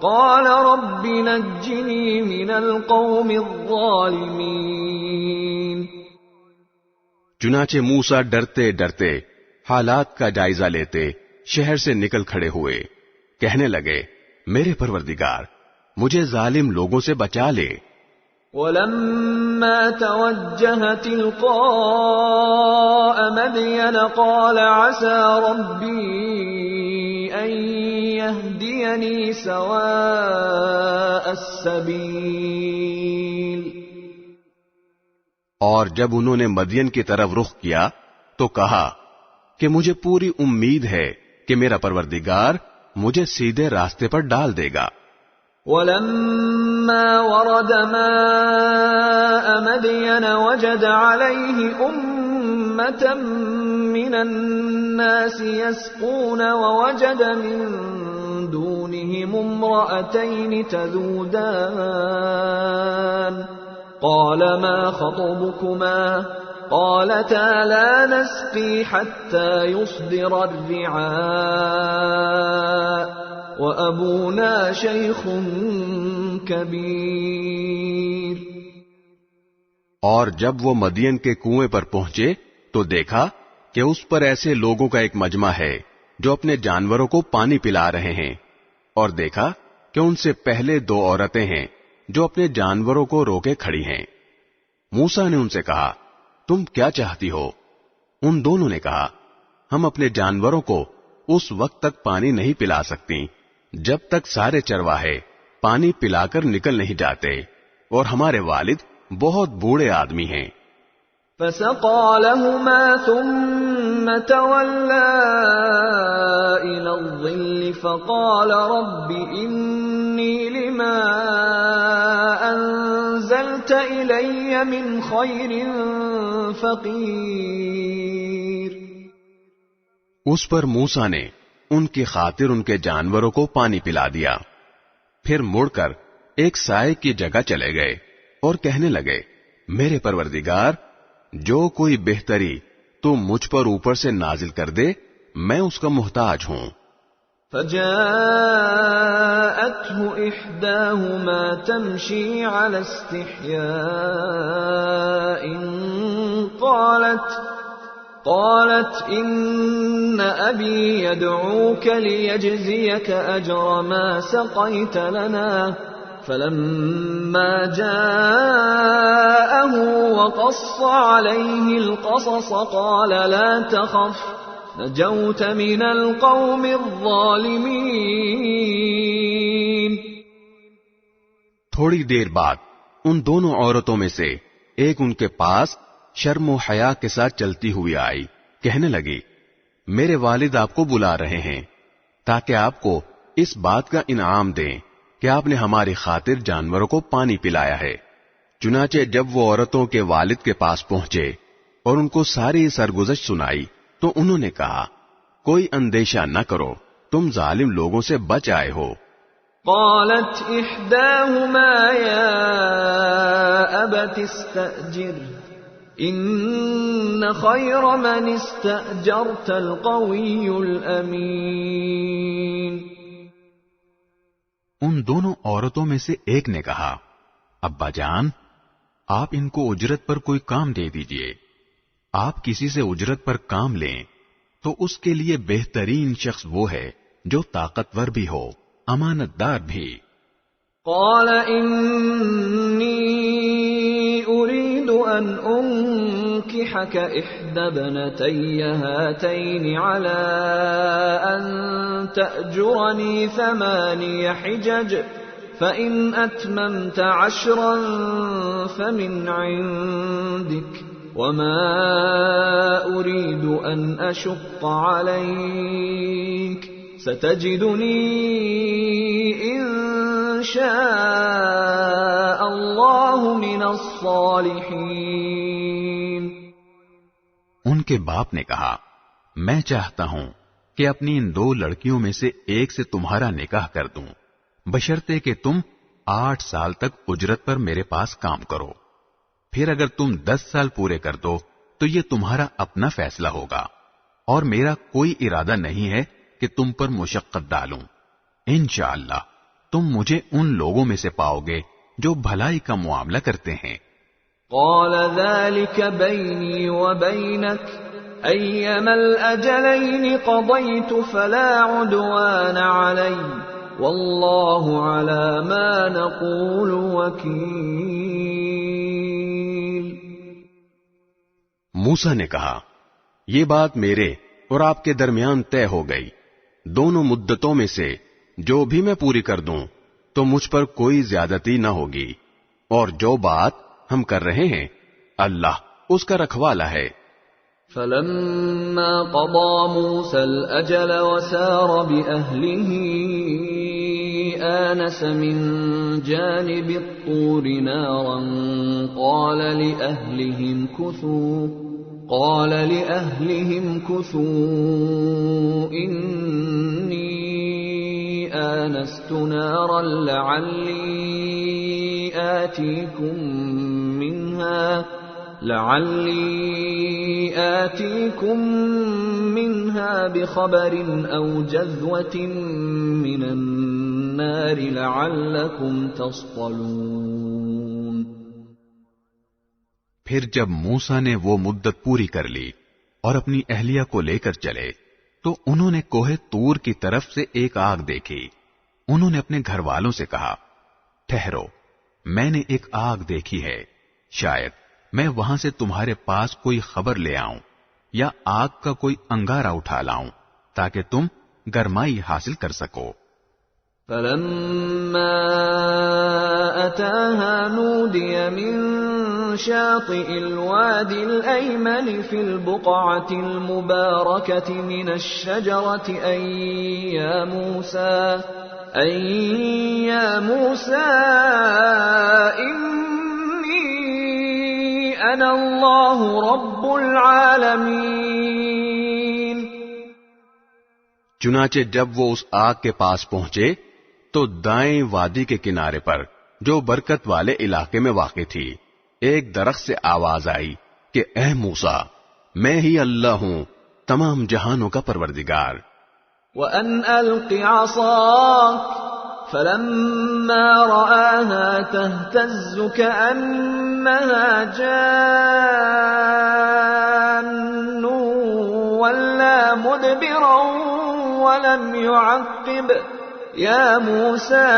قال رب نجني من القوم الظالمين. چنانچہ موسیٰ ڈرتے ڈرتے حالات کا جائزہ لیتے شہر سے نکل کھڑے ہوئے. کہنے لگے میرے پروردگار مجھے ظالم لوگوں سے بچا لے. وَلَمَّا تَوَجَّهَ تِلْقَاءَ مَدْيَنَ قَالَ عَسَى رَبِّي أَن يَهْدِيَنِي سَوَاءَ السَّبِيلِ. اور جب انہوں نے مدین کی طرف رخ کیا تو کہا کہ مجھے پوری امید ہے کہ میرا پروردگار مجھے سیدھے راستے پر ڈال دے گا. وَلَمَّا وَرَدَ مَاءَ مَدْيَنَ وَجَدَ عَلَيْهِ أُمَّةً مِّنَ النَّاسِ يَسْقُونَ وَوَجَدَ مِن دُونِهِمُ امْرَأَتَيْنِ تَذُودَانِ قَالَ مَا خَطْبُكُمَا قَالَتَا لَا نَسْقِي حَتَّى يُصْدِرَ الرِّعَاءُ وَأَبُونَا شَيْخٌ كَبِيرٌ. اور جب وہ مدین کے کنویں پر پہنچے تو دیکھا کہ اس پر ایسے لوگوں کا ایک مجمع ہے جو اپنے جانوروں کو پانی پلا رہے ہیں، اور دیکھا کہ ان سے پہلے دو عورتیں ہیں جو اپنے جانوروں کو روکے کھڑی ہیں. موسیٰ نے ان سے کہا تم کیا چاہتی ہو؟ ان دونوں نے کہا ہم اپنے جانوروں کو اس وقت تک پانی نہیں پلا سکتی جب تک سارے چرواہے پانی پلا کر نکل نہیں جاتے، اور ہمارے والد بہت بوڑھے آدمی ہیں. فَسَقَى لَهُمَا ثُمَّ تَوَلَّى إِلَى الظِّلِّ فَقَالَ رَبِّ إِنِّي لِمَا أَنزَلْتَ إِلَيَّ مِنْ خَيْرٍ فَقِيرٌ. اس پر موسیٰ نے ان کی خاطر ان کے جانوروں کو پانی پلا دیا. پھر مڑ کر ایک سائے کی جگہ چلے گئے اور کہنے لگے میرے پروردگار جو کوئی بہتری تو مجھ پر اوپر سے نازل کر دے میں اس کا محتاج ہوں. فجاءته إحداهما تمشي على استحياء قالت إن أبي يدعوك ليجزيك أجر ما سقيت لنا فلما جاءه وقص عليه القصص قال لا تخف نجوت من القوم الظالمين. تھوڑی دیر بعد ان دونوں عورتوں میں سے ایک ان کے پاس شرم و حیا کے ساتھ چلتی ہوئی آئی، کہنے لگی میرے والد آپ کو بلا رہے ہیں تاکہ آپ کو اس بات کا انعام دیں کہ آپ نے ہماری خاطر جانوروں کو پانی پلایا ہے. چنانچہ جب وہ عورتوں کے والد کے پاس پہنچے اور ان کو ساری سرگزشت سنائی تو انہوں نے کہا کوئی اندیشہ نہ کرو، تم ظالم لوگوں سے بچ آئے ہو. قالت احداهما يا ابت استأجر ان خير من استأجرت القوي الامين. ان دونوں عورتوں میں سے ایک نے کہا ابا جان آپ ان کو اجرت پر کوئی کام دے دیجئے. آپ کسی سے اجرت پر کام لیں تو اس کے لیے بہترین شخص وہ ہے جو طاقتور بھی ہو، امانت دار بھی. قال انی اريد ان انكحك احدى ابنتي هاتين على ان تأجرني 8 حجج فإن أتممت 10 فمن عندك وما أريد أن أشق عليك ستجدني إن شاء الله من الصالحين. ان کے باپ نے کہا میں چاہتا ہوں کہ اپنی ان 2 لڑکیوں میں سے ایک سے تمہارا نکاح کر دوں بشرطے کہ تم 8 سال تک اجرت پر میرے پاس کام کرو. پھر اگر تم 10 سال پورے کر دو تو یہ تمہارا اپنا فیصلہ ہوگا اور میرا کوئی ارادہ نہیں ہے کہ تم پر مشقت ڈالوں. انشاءاللہ تم مجھے ان لوگوں میں سے پاؤ گے جو بھلائی کا معاملہ کرتے ہیں. قال ذلك بيني وبينك أيما الأجلين قضيت فلا عدوان علي والله على ما نقول وكيل. موسیٰ نے کہا یہ بات میرے اور آپ کے درمیان طے ہو گئی، دونوں مدتوں میں سے جو بھی میں پوری کر دوں تو مجھ پر کوئی زیادتی نہ ہوگی، اور جو بات ہم کر رہے ہیں اللہ اس کا رکھوالا ہے. فلما قضى موسى الأجل وسار بأهله آنس من جانب الطور نارا قال لأهلهم كثوا إني آنست نارا لعلي آتيكم منها بخبر أو جذوة من النار لعلكم تصطلون. پھر جب موسیٰ نے وہ مدت پوری کر لی اور اپنی اہلیہ کو لے کر چلے تو انہوں نے کوہ طور کی طرف سے ایک آگ دیکھی. انہوں نے اپنے گھر والوں سے کہا ٹھہرو، میں نے ایک آگ دیکھی ہے، شاید میں وہاں سے تمہارے پاس کوئی خبر لے آؤں یا آگ کا کوئی انگارہ اٹھا لاؤں تاکہ تم گرمائی حاصل کر سکو. فلما أتاها نودي من شاطئ الوادي الأيمن في البقعة المباركة من الشجرة أي يا موسى إني أنا الله رب العالمين. چنانچہ جب وہ اس آگ کے پاس پہنچے تو دائیں وادی کے کنارے پر جو برکت والے علاقے میں واقع تھی ایک درخت سے آواز آئی کہ اے موسیٰ میں ہی اللہ ہوں تمام جہانوں کا پروردگار. وأن ألق عصاك فلما رآها تهتز كأنها جان ولا مدبرا ولم يعقب يا موسى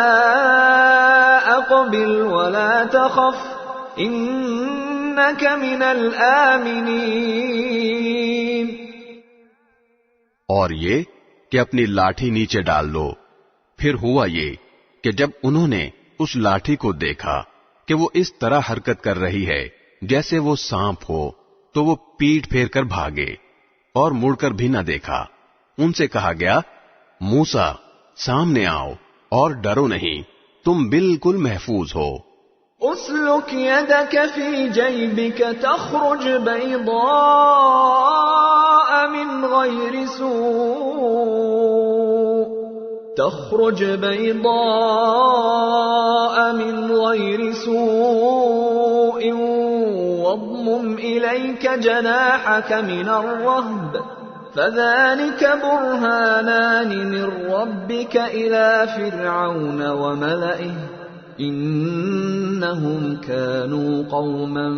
أقبل ولا تخف إنك من الآمنين. اور یہ کہ اپنی لاٹھی نیچے ڈال دو. پھر ہوا یہ کہ جب انہوں نے اس لاٹھی کو دیکھا کہ وہ اس طرح حرکت کر رہی ہے جیسے وہ سانپ ہو تو وہ پیٹ پھیر کر بھاگے اور مڑ کر بھی نہ دیکھا. ان سے کہا گیا موسیٰ سامنے آؤ اور ڈرو نہیں، تم بالکل محفوظ ہو. اسلک يدك في جيبك تخرج بيضاء من غير سوء واضمم إليك جناحك من الرهب فذلك برهانان من ربك إلى فرعون وملئه إنهم كانوا قوما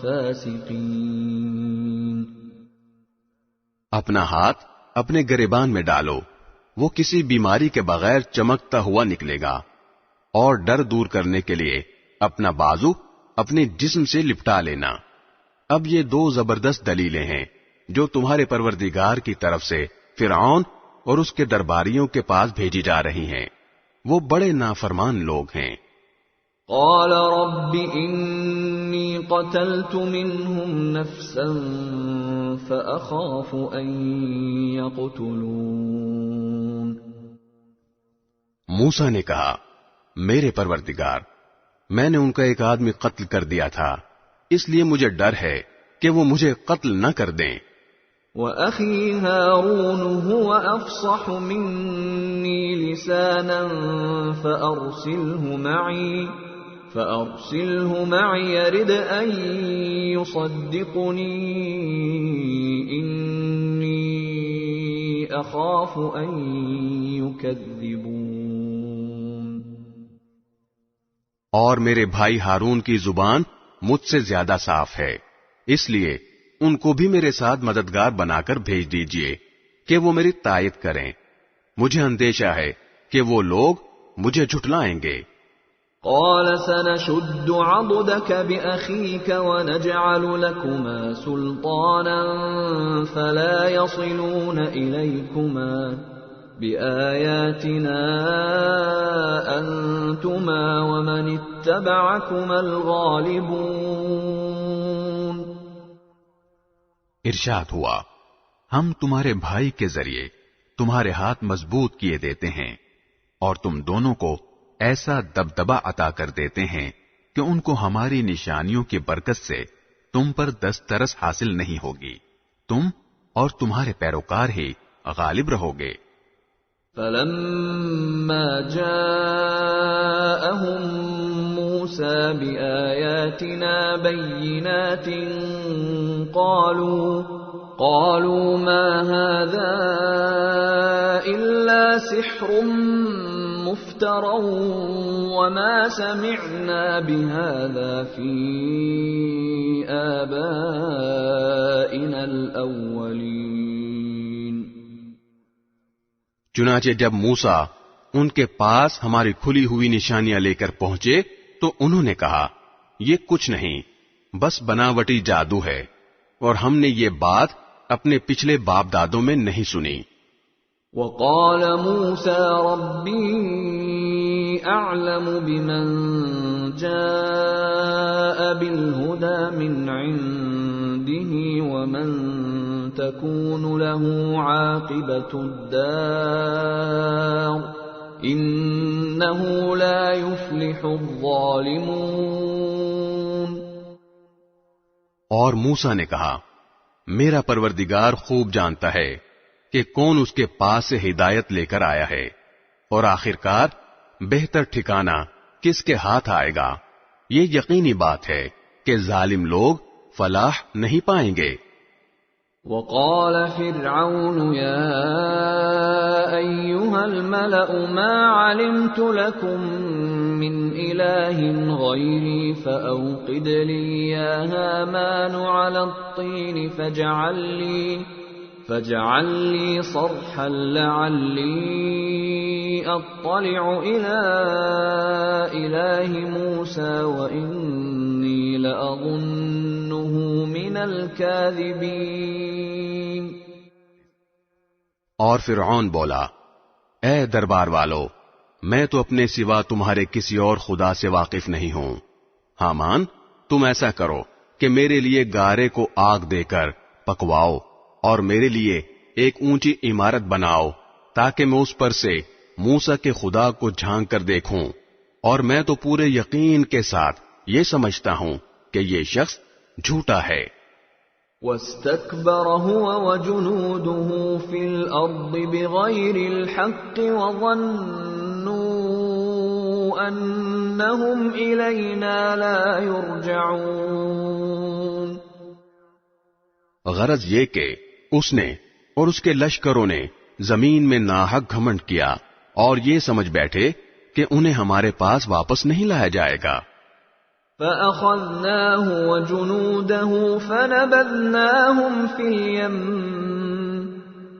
فاسقين. اپنا ہاتھ اپنے گریبان میں ڈالو، وہ کسی بیماری کے بغیر چمکتا ہوا نکلے گا. اور ڈر دور کرنے کے لیے اپنا بازو اپنے جسم سے لپٹا لینا. اب یہ دو زبردست دلیلیں ہیں جو تمہارے پروردگار کی طرف سے فرعون اور اس کے درباریوں کے پاس بھیجی جا رہی ہیں. وہ بڑے نافرمان لوگ ہیں. قال رب انی قتلت منهم نفسا فأخاف ان يقتلون. موسیٰ نے کہا میرے پروردگار میں نے ان کا ایک آدمی قتل کر دیا تھا، اس لیے مجھے ڈر ہے کہ وہ مجھے قتل نہ کر دیں. وَأَخِي هَارُونُ هُوَ أَفْصَحُ مِنِّي لِسَانًا فَأَرْسِلْهُ مَعِي يَرِدْ أَن يُصَدِّقُنِي إِنِّي أَخَافُ أَن يُكَذِّبُونِ. اور میرے بھائی ہارون کی زبان مجھ سے زیادہ صاف ہے، اس لیے ان کو بھی میرے ساتھ مددگار بنا کر بھیج دیجئے کہ وہ میری تائید کریں. مجھے اندیشہ ہے کہ وہ لوگ مجھے جھٹلائیں گے. قال سنشد عضدك بأخيك ونجعل لكما سلطانا فلا يصلون إليكما بآياتنا أنتما ومن اتبعكما الغالبون. ارشاد ہوا ہم تمہارے بھائی کے ذریعے تمہارے ہاتھ مضبوط کیے دیتے ہیں اور تم دونوں کو ایسا دبدبا عطا کر دیتے ہیں کہ ان کو ہماری نشانیوں کی برکت سے تم پر دسترس حاصل نہیں ہوگی، تم اور تمہارے پیروکار ہی غالب رہو گے. فلما جاءهم موسى بآياتنا بينات قالوا ما هذا إلا سحر مفترى وما سمعنا بهذا في آبائنا الأولين. چنانچہ جب موسیٰ ان کے پاس ہماری کھلی ہوئی نشانیاں لے کر پہنچے تو انہوں نے کہا یہ کچھ نہیں، بس بناوٹی جادو ہے، اور ہم نے یہ بات اپنے پچھلے باپ دادوں میں نہیں سنی. وقال موسى ربي أعلم بمن جاء بالهدى من عنده ومن تكون له عاقبة الدار إنه لا يفلح الظالمون. اور موسیٰ نے کہا میرا پروردگار خوب جانتا ہے کہ کون اس کے پاس سے ہدایت لے کر آیا ہے، اور آخرکار بہتر ٹھکانہ کس کے ہاتھ آئے گا. یہ یقینی بات ہے کہ ظالم لوگ فلاح نہیں پائیں گے. وقال فرعون يا أيها الملأ ما علمت لكم من إله غيري فأوقد لي يا هامان على الطين فاجعل لي صرحا لعلي أطلع إلى إله موسى وإني لأظنه من الكاذبين۔ اور فرعون بولا، اے دربار والو، میں تو اپنے سوا تمہارے کسی اور خدا سے واقف نہیں ہوں۔ ہامان، تم ایسا کرو کہ میرے لیے گارے کو آگ دے کر پکواؤ اور میرے لیے ایک اونچی عمارت بناؤ تاکہ میں اس پر سے موسیٰ کے خدا کو جھانک کر دیکھوں، اور میں تو پورے یقین کے ساتھ یہ سمجھتا ہوں کہ یہ شخص جھوٹا ہے۔ واستكبر هو وجنوده في الأرض بغير الحق وظنوا أنهم إلينا لا يرجعون۔ غرض یہ کہ اس نے اور اس کے لشکروں نے زمین میں ناحق گھمنڈ کیا اور یہ سمجھ بیٹھے کہ انہیں ہمارے پاس واپس نہیں لایا جائے گا۔ فَأَخَذْنَاهُ وَجُنُودَهُ فَنَبَذْنَاهُمْ فِي الْيَمِّ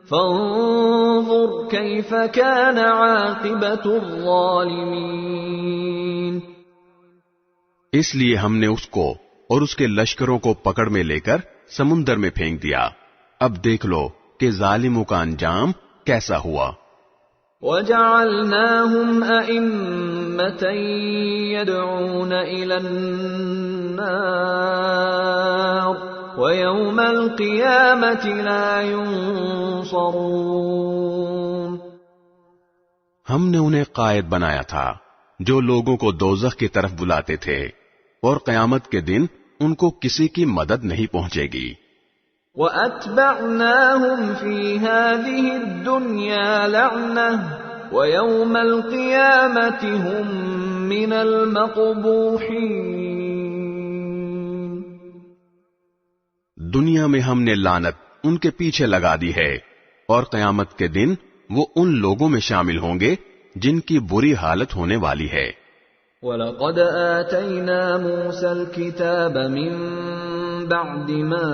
فَانظُرْ كَيْفَ كَانَ عَاقِبَةُ الظَّالِمِينَ۔ اس لیے ہم نے اس کو اور اس کے لشکروں کو پکڑ میں لے کر سمندر میں پھینک دیا، اب دیکھ لو کہ ظالموں کا انجام کیسا ہوا۔ وَجَعَلْنَاهُمْ أَئِمَّةً يَدْعُونَ إِلَى النَّارِ وَيَوْمَ الْقِيَامَةِ لَا يُنصَرُونَ۔ ہم نے انہیں قائد بنایا تھا جو لوگوں کو دوزخ کی طرف بلاتے تھے، اور قیامت کے دن ان کو کسی کی مدد نہیں پہنچے گی۔ وَأَتْبَعْنَاهُمْ فِي هَذِهِ الدُّنْيَا لَعْنَةً وَيَوْمَ الْقِيَامَةِ هُمْ مِنَ الْمَقْبُوحِينَ۔ دنیا میں ہم نے لعنت ان کے پیچھے لگا دی ہے، اور قیامت کے دن وہ ان لوگوں میں شامل ہوں گے جن کی بری حالت ہونے والی ہے۔ وَلَقَدْ آتَيْنَا مُوسَى الْكِتَابَ مِنْ بَعْدِ مَا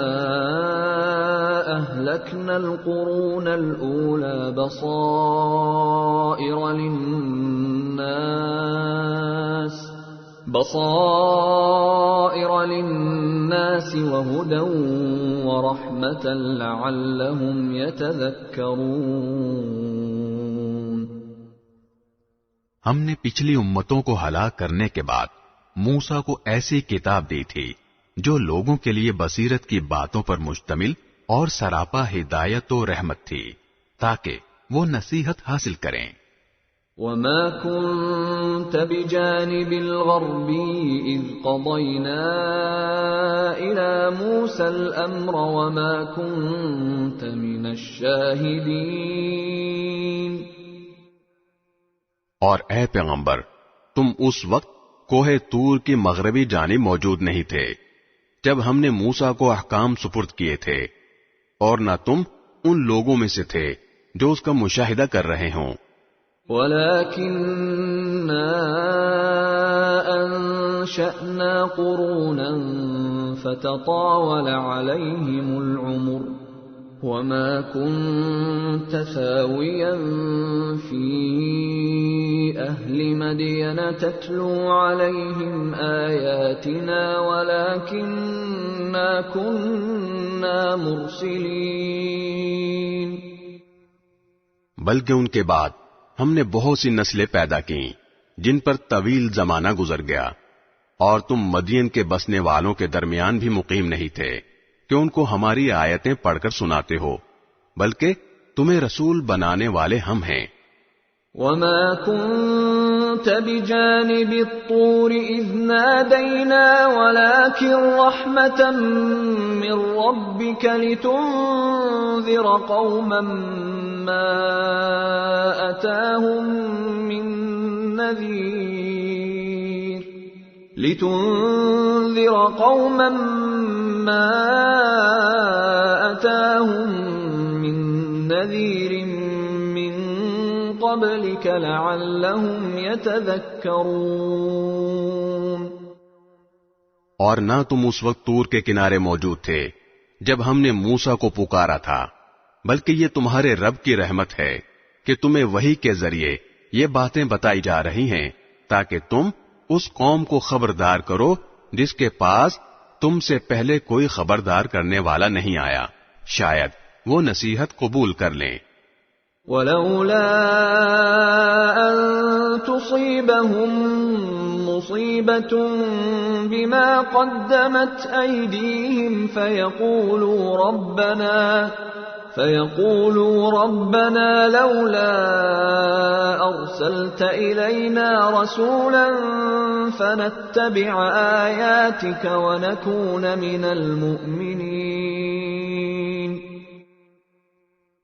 أَهْلَكْنَا الْقُرُونَ الْأُولَى بَصَائِرَ لِلنَّاسِ وَهُدًى وَرَحْمَةً لَعَلَّهُمْ يَتَذَكَّرُونَ۔ ہم نے پچھلی امتوں کو ہلاک کرنے کے بعد موسیٰ کو ایسی کتاب دی تھی جو لوگوں کے لیے بصیرت کی باتوں پر مشتمل اور سراپا ہدایت و رحمت تھی تاکہ وہ نصیحت حاصل کریں۔ وَمَا كُنْتَ بِجَانِبِ الْغَرْبِيِّ إِذْ قَضَيْنَا إِلَى مُوسَى الْأَمْرَ وَمَا كُنْتَ مِنَ الشَّاهِدِينَ۔ اور اے پیغمبر، تم اس وقت کوہ طور کی مغربی جانب موجود نہیں تھے جب ہم نے موسیٰ کو احکام سپرد کیے تھے، اور نہ تم ان لوگوں میں سے تھے جو اس کا مشاہدہ کر رہے ہوں۔ وَلَكِنَّا أَنشَأْنَا قُرُونًا فَتَطَاوَلَ عَلَيْهِمُ الْعُمُرُ وَمَا كُنْتَ ثَاوِيًا فِي أَهْلِ مَدْيَنَ تَتْلُو عَلَيْهِمْ آيَاتِنَا وَلَكِنَّا كُنَّا مُرْسِلِينَ۔ بلکہ ان کے بعد ہم نے بہت سی نسلیں پیدا کیں جن پر طویل زمانہ گزر گیا، اور تم مدین کے بسنے والوں کے درمیان بھی مقیم نہیں تھے کہ ان کو ہماری آیتیں پڑھ کر سناتے ہو، بلکہ تمہیں رسول بنانے والے ہم ہیں۔ وَمَا كُنْتَ بِجَانِبِ الطُّورِ إِذْ نَادَيْنَا وَلَكِنْ رَحْمَةً مِّن رَّبِّكَ لِتُنذِرَ قَوْمًا مَّا أَتَاهُم مِّن نَّذِيرٍ مِّن قبلك لعلهم يتذكرون۔ اور نہ تم اس وقت طور کے کنارے موجود تھے جب ہم نے موسیٰ کو پکارا تھا، بلکہ یہ تمہارے رب کی رحمت ہے کہ تمہیں وحی کے ذریعے یہ باتیں بتائی جا رہی ہیں تاکہ تم اس قوم کو خبردار کرو جس کے پاس تم سے پہلے کوئی خبردار کرنے والا نہیں آیا، شاید وہ نصیحت قبول کر لیں۔ وَلَوْلَا أَن تُصِيبَهُم مُّصِيبَةٌ بِمَا قَدَّمَتْ أَيْدِيهِمْ فَيَقُولُوا رَبَّنَا لَوْلَا أَرْسَلْتَ إِلَيْنَا رَسُولًا فَنَتَّبِعَ آيَاتِكَ وَنَكُونَ مِنَ الْمُؤْمِنِينَ۔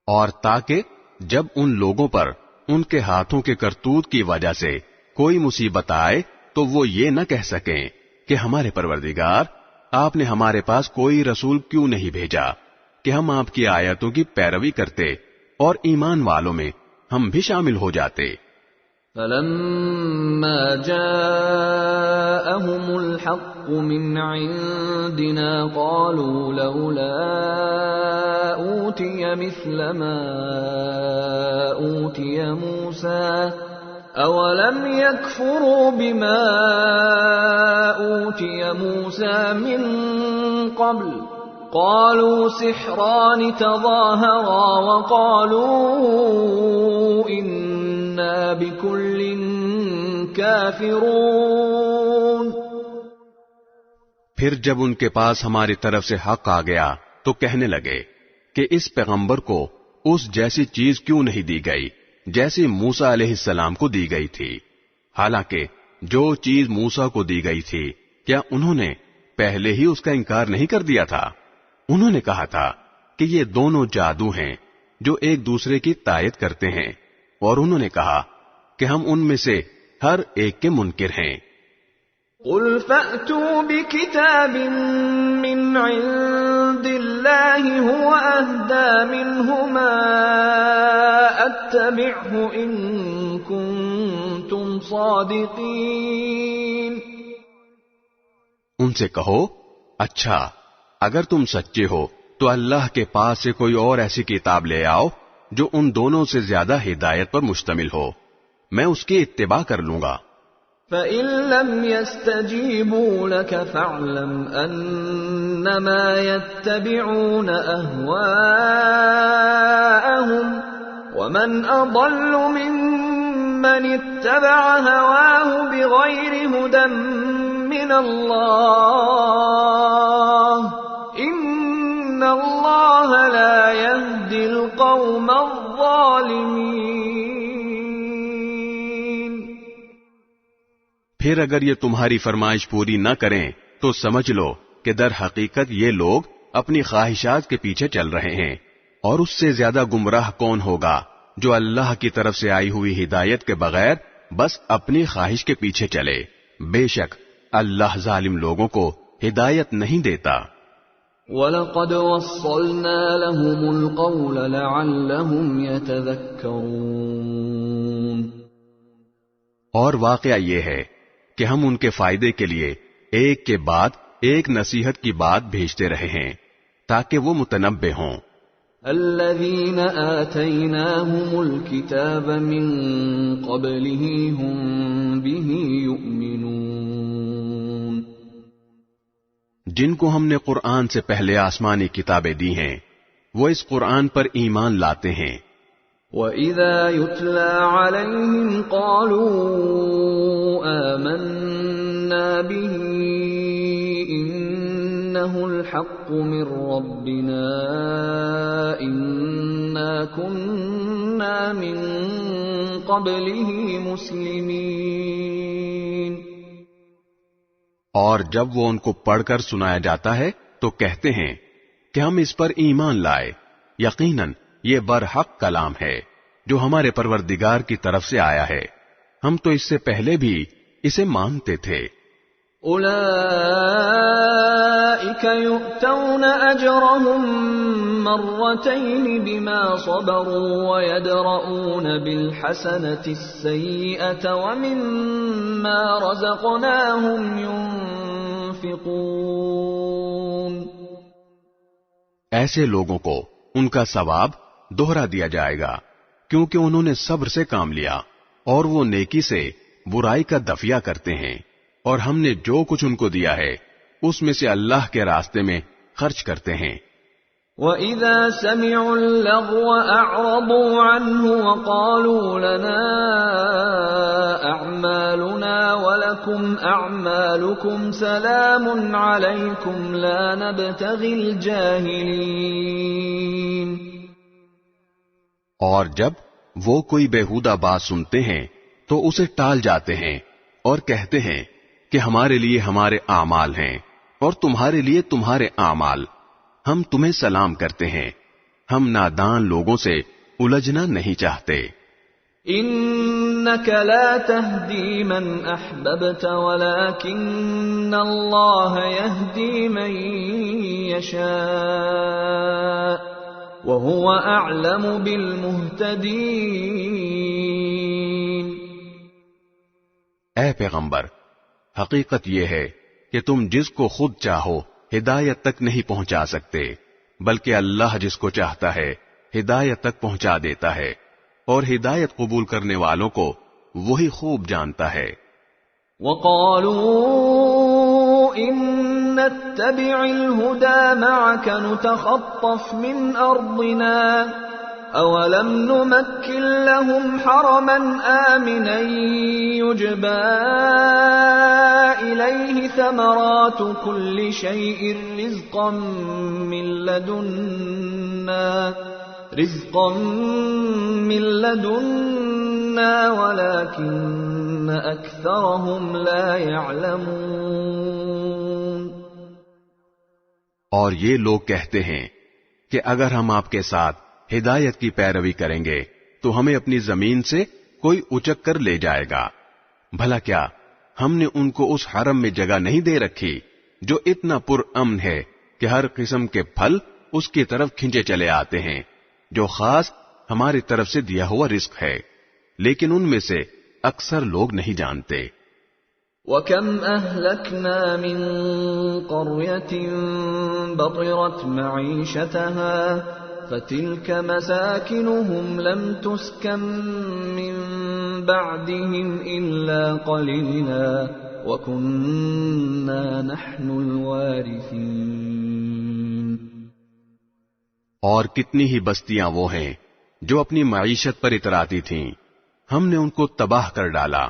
اور تاکہ جب ان لوگوں پر ان کے ہاتھوں کے کرتوت کی وجہ سے کوئی مصیبت آئے تو وہ یہ نہ کہہ سکیں کہ ہمارے پروردگار، آپ نے ہمارے پاس کوئی رسول کیوں نہیں بھیجا کہ ہم آپ کی آیتوں کی پیروی کرتے اور ایمان والوں میں ہم بھی شامل ہو جاتے۔ فَلَمَّا جَاءَهُمُ الْحَقُّ مِنْ عِنْدِنَا قَالُوا لَوْلَا أُوتِيَ مِثْلَ مَا أُوتِيَ مُوسَى أَوَلَمْ يَكْفُرُوا بِمَا أُوتِيَ مُوسَى مِنْ قَبْلُ قَالُوا سِحْرَانِ تَظَاهَرَا وَقَالُوا إِنَّا بِكُلٍّ كَافِرُونَ۔ پھر جب ان کے پاس ہماری طرف سے حق آ گیا تو کہنے لگے کہ اس پیغمبر کو اس جیسی چیز کیوں نہیں دی گئی جیسی موسیٰ علیہ السلام کو دی گئی تھی، حالانکہ جو چیز موسیٰ کو دی گئی تھی کیا انہوں نے پہلے ہی اس کا انکار نہیں کر دیا تھا؟ انہوں نے کہا تھا کہ یہ دونوں جادو ہیں جو ایک دوسرے کی تائید کرتے ہیں، اور انہوں نے کہا کہ ہم ان میں سے ہر ایک کے منکر ہیں۔ قُلْ فَأْتُوا بِكِتَابٍ مِّنْ عِندِ اللَّهِ هُوَ أَهْدَىٰ مِنْهُمَا أَتَّبِعْهُ إِن كُنتُمْ صَادِقِينَ۔ ان سے کہو، اچھا اگر تم سچے ہو تو اللہ کے پاس سے کوئی اور ایسی کتاب لے آؤ جو ان دونوں سے زیادہ ہدایت پر مشتمل ہو، میں اس کی اتباع کر لوں گا۔ فَإِن لَّمْ يَسْتَجِيبُوا لَكَ فَاعْلَمْ أَنَّمَا يَتَّبِعُونَ أَهْوَاءَهُمْ وَمَنْ أَضَلُّ مِمَّنِ اتَّبَعَ هَوَاهُ بِغَيْرِ هُدًى مِّنَ اللَّهِ إِنَّ اللَّهَ لَا يَهْدِي الْقَوْمَ الظَّالِمِينَ۔ پھر اگر یہ تمہاری فرمائش پوری نہ کریں تو سمجھ لو کہ در حقیقت یہ لوگ اپنی خواہشات کے پیچھے چل رہے ہیں، اور اس سے زیادہ گمراہ کون ہوگا جو اللہ کی طرف سے آئی ہوئی ہدایت کے بغیر بس اپنی خواہش کے پیچھے چلے۔ بے شک اللہ ظالم لوگوں کو ہدایت نہیں دیتا۔ وَلَقَدْ وَصَّلْنَا لَهُمُ الْقَوْلَ لَعَلَّهُمْ يَتَذَكَّرُونَ۔ اور واقعہ یہ ہے کہ ہم ان کے فائدے کے لیے ایک کے بعد ایک نصیحت کی بات بھیجتے رہے ہیں تاکہ وہ متنبہ ہوں۔ الذين آتيناهم الكتاب من قبله هم به يؤمنون۔ جن کو ہم نے قرآن سے پہلے آسمانی کتابیں دی ہیں وہ اس قرآن پر ایمان لاتے ہیں۔ وَإِذَا يُتْلَى عَلَيْهِمْ قَالُوا آمَنَّا بِهِ إِنَّهُ الْحَقُّ مِنْ رَبِّنَا إِنَّا كُنَّا مِنْ قَبْلِهِ مُسْلِمِينَ۔ اور جب وہ ان کو پڑھ کر سنایا جاتا ہے تو کہتے ہیں کہ ہم اس پر ایمان لائے، یقیناً یہ برحق کلام ہے جو ہمارے پروردگار کی طرف سے آیا ہے، ہم تو اس سے پہلے بھی اسے مانتے تھے۔ اولئک أولئك يؤتون أجرهم مرتين بما صبروا ويدرؤون بالحسنة السيئة ومما رزقناهم ينفقون. ایسے لوگوں کو ان کا ثواب دوہرا دیا جائے گا کیونکہ انہوں نے صبر سے کام لیا اور وہ نیکی سے برائی کا دفیہ کرتے ہیں، اور ہم نے جو کچھ ان کو دیا ہے اس میں سے اللہ کے راستے میں خرچ کرتے ہیں. وَإِذَا سَمِعُوا اللَّغْوَ أَعْرَضُوا عَنْهُ وَقَالُوا لَنَا أَعْمَالُنَا وَلَكُمْ أَعْمَالُكُمْ سَلَامٌ عَلَيْكُمْ لَا نَبْتَغِي الْجَاهِلِينَ. اور جب وہ کوئی بیہودہ بات سنتے ہیں تو اسے ٹال جاتے ہیں اور کہتے ہیں کہ ہمارے لیے ہمارے اعمال ہیں اور تمہارے لیے تمہارے اعمال، ہم تمہیں سلام کرتے ہیں، ہم نادان لوگوں سے الجھنا نہیں چاہتے. انک لا تهدی من احببت ولکن اللہ یهدی من یشاء وهو اعلم بالمهتدین. اے پیغمبر، حقیقت یہ ہے کہ تم جس کو خود چاہو ہدایت تک نہیں پہنچا سکتے، بلکہ اللہ جس کو چاہتا ہے ہدایت تک پہنچا دیتا ہے، اور ہدایت قبول کرنے والوں کو وہی خوب جانتا ہے. وَقَالُوا إِن نَّتَّبِعِ الْهُدَى مَعَكَ نُتَخَطَّفْ مِنْ أَرْضِنَا أَوَلَمْ نُمَكِّنْ لَهُمْ حَرَمًا آمِنًا يُجْبَى إِلَيْهِ ثَمَرَاتُ كُلِّ شَيْءٍ رِزْقًا مِّن لَّدُنَّا وَلَكِنَّ أَكْثَرَهُمْ لَا يَعْلَمُونَ. اور یہ لوگ کہتے ہیں کہ اگر ہم آپ کے ساتھ ہدایت کی پیروی کریں گے تو ہمیں اپنی زمین سے کوئی اچک کر لے جائے گا. بھلا کیا ہم نے ان کو اس حرم میں جگہ نہیں دے رکھی جو اتنا پر امن ہے کہ ہر قسم کے پھل اس کی طرف کھینچے چلے آتے ہیں، جو خاص ہماری طرف سے دیا ہوا رزق ہے، لیکن ان میں سے اکثر لوگ نہیں جانتے. وَكَمْ أَهْلَكْنَا مِنْ قَرْيَةٍ بَطِرَتْ مَعِيشَتَهَا فَتِلْكَ مَسَاكِنُهُمْ لَمْ تُسْكَنْ مِنْ بَعْدِهِمْ إِلَّا قَلِيلًا وَكُنَّا نَحْنُ الْوَارِثِينَ. اور کتنی ہی بستیاں وہ ہیں جو اپنی معیشت پر اتراتی تھیں، ہم نے ان کو تباہ کر ڈالا.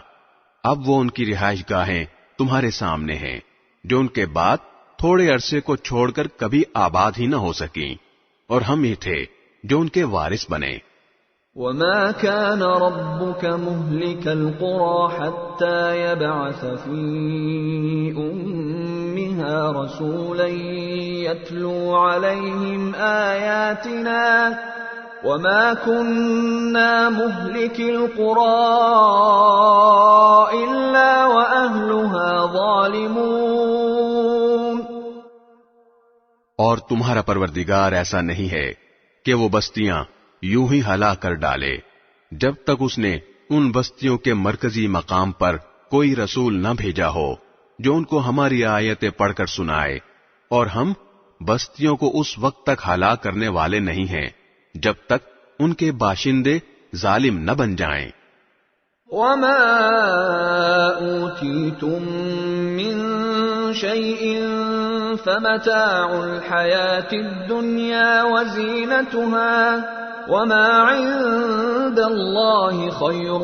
اب وہ ان کی رہائش گاہیں تمہارے سامنے ہیں جو ان کے بعد تھوڑے عرصے کو چھوڑ کر کبھی آباد ہی نہ ہو سکیں، اور ہم ہی تھے جو ان کے وارث بنے. وَمَا كَانَ رَبُّكَ مُهْلِكَ الْقُرَى حَتَّى يَبْعَثَ فِي أُمِّهَا رَسُولًا يَتْلُو عَلَيْهِمْ آيَاتِنَا وَمَا كُنَّا مُهْلِكِ الْقُرَى إِلَّا وَأَهْلُهَا ظَالِمُونَ. اور تمہارا پروردگار ایسا نہیں ہے کہ وہ بستیاں یوں ہی ہلا کر ڈالے جب تک اس نے ان بستیوں کے مرکزی مقام پر کوئی رسول نہ بھیجا ہو جو ان کو ہماری آیتیں پڑھ کر سنائے، اور ہم بستیوں کو اس وقت تک ہلاک کرنے والے نہیں ہیں جب تک ان کے باشندے ظالم نہ بن جائیں. وَمَا أُوتِيتُم مِّن شَيْءٍ فَمَتَاعُ الْحَيَاةِ الدُّنْيَا وَزِينَتُهَا وَمَا عِندَ اللَّهِ خَيْرٌ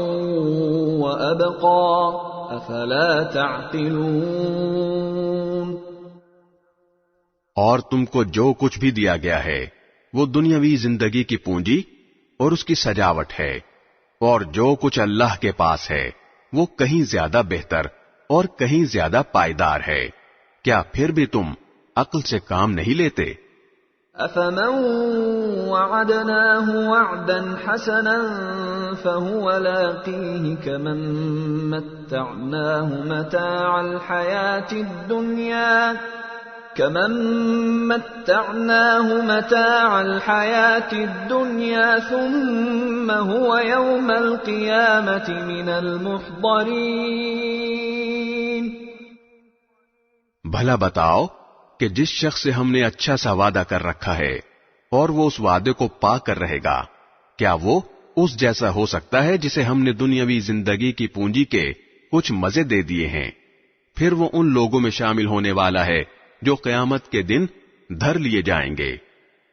وَأَبْقَىٰ أَفَلَا تَعْقِلُونَ. اور تم کو جو کچھ بھی دیا گیا ہے وہ دنیاوی زندگی کی پونجی اور اس کی سجاوٹ ہے، اور جو کچھ اللہ کے پاس ہے وہ کہیں زیادہ بہتر اور کہیں زیادہ پائیدار ہے. کیا پھر بھی تم عقل سے کام نہیں لیتے؟ أَفَمَن وَعَدْنَاهُ وَعْدًا حَسَنًا فَهُوَ لَاقِيهِ كَمَن مَّتَّعْنَاهُ مَتَاعَ الْحَيَاةِ الدُّنْيَا كمن متعناه متاع الحياة الدنيا ثم هو يوم القيامة من المحضرين۔ بھلا بتاؤ کہ جس شخص سے ہم نے اچھا سا وعدہ کر رکھا ہے اور وہ اس وعدے کو پا کر رہے گا، کیا وہ اس جیسا ہو سکتا ہے جسے ہم نے دنیاوی زندگی کی پونجی کے کچھ مزے دے دیے ہیں؟ پھر وہ ان لوگوں میں شامل ہونے والا ہے جو قیامت کے دن دھر لیے جائیں گے۔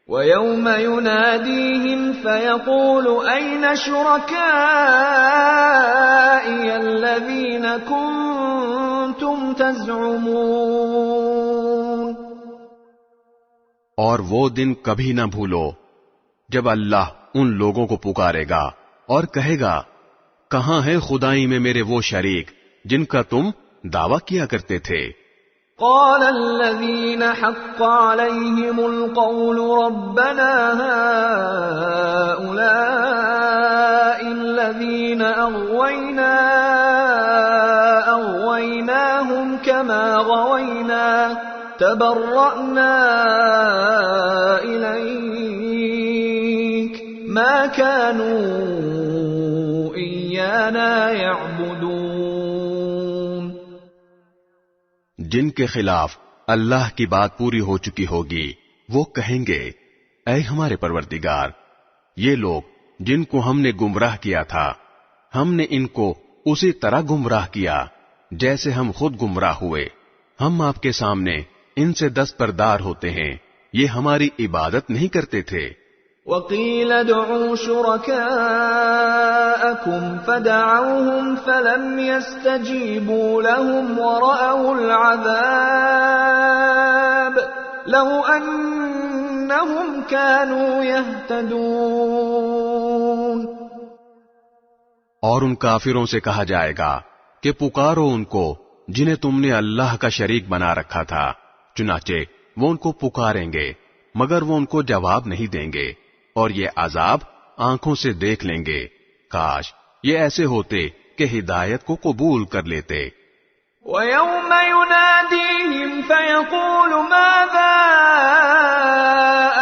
وَيَوْمَ يُنَادِيهِمْ فَيَقُولُ أَيْنَ شُرَكَائِيَ الَّذِينَ كُنتُمْ تَزْعُمُونَ۔ اور وہ دن کبھی نہ بھولو جب اللہ ان لوگوں کو پکارے گا اور کہے گا، کہاں ہے خدائی میں میرے وہ شریک جن کا تم دعویٰ کیا کرتے تھے؟ قال الذين حق عليهم القول ربنا هؤلاء الذين أغويناهم كما غوينا تبرأنا إليك ما كانوا إيانا يعبدون۔ جن کے خلاف اللہ کی بات پوری ہو چکی ہوگی وہ کہیں گے، اے ہمارے پروردگار، یہ لوگ جن کو ہم نے گمراہ کیا تھا ہم نے ان کو اسی طرح گمراہ کیا جیسے ہم خود گمراہ ہوئے۔ ہم آپ کے سامنے ان سے دستبردار ہوتے ہیں، یہ ہماری عبادت نہیں کرتے تھے۔ وَقِيلَ ادْعُوا شُرَكَاءَكُمْ فَدَعَوْهُمْ فَلَمْ يَسْتَجِيبُوا لَهُمْ وَرَأَوُا الْعَذَابَ لَوْ أَنَّهُمْ كَانُوا يَهْتَدُونَ۔ اور ان کافروں سے کہا جائے گا کہ پکارو ان کو جنہیں تم نے اللہ کا شریک بنا رکھا تھا، چنانچہ وہ ان کو پکاریں گے مگر وہ ان کو جواب نہیں دیں گے، اور یہ عذاب آنکھوں سے دیکھ لیں گے۔ کاش یہ ایسے ہوتے کہ ہدایت کو قبول کر لیتے۔ وَيَوْمَ يُنَادِيهِمْ فَيَقُولُ مَاذَا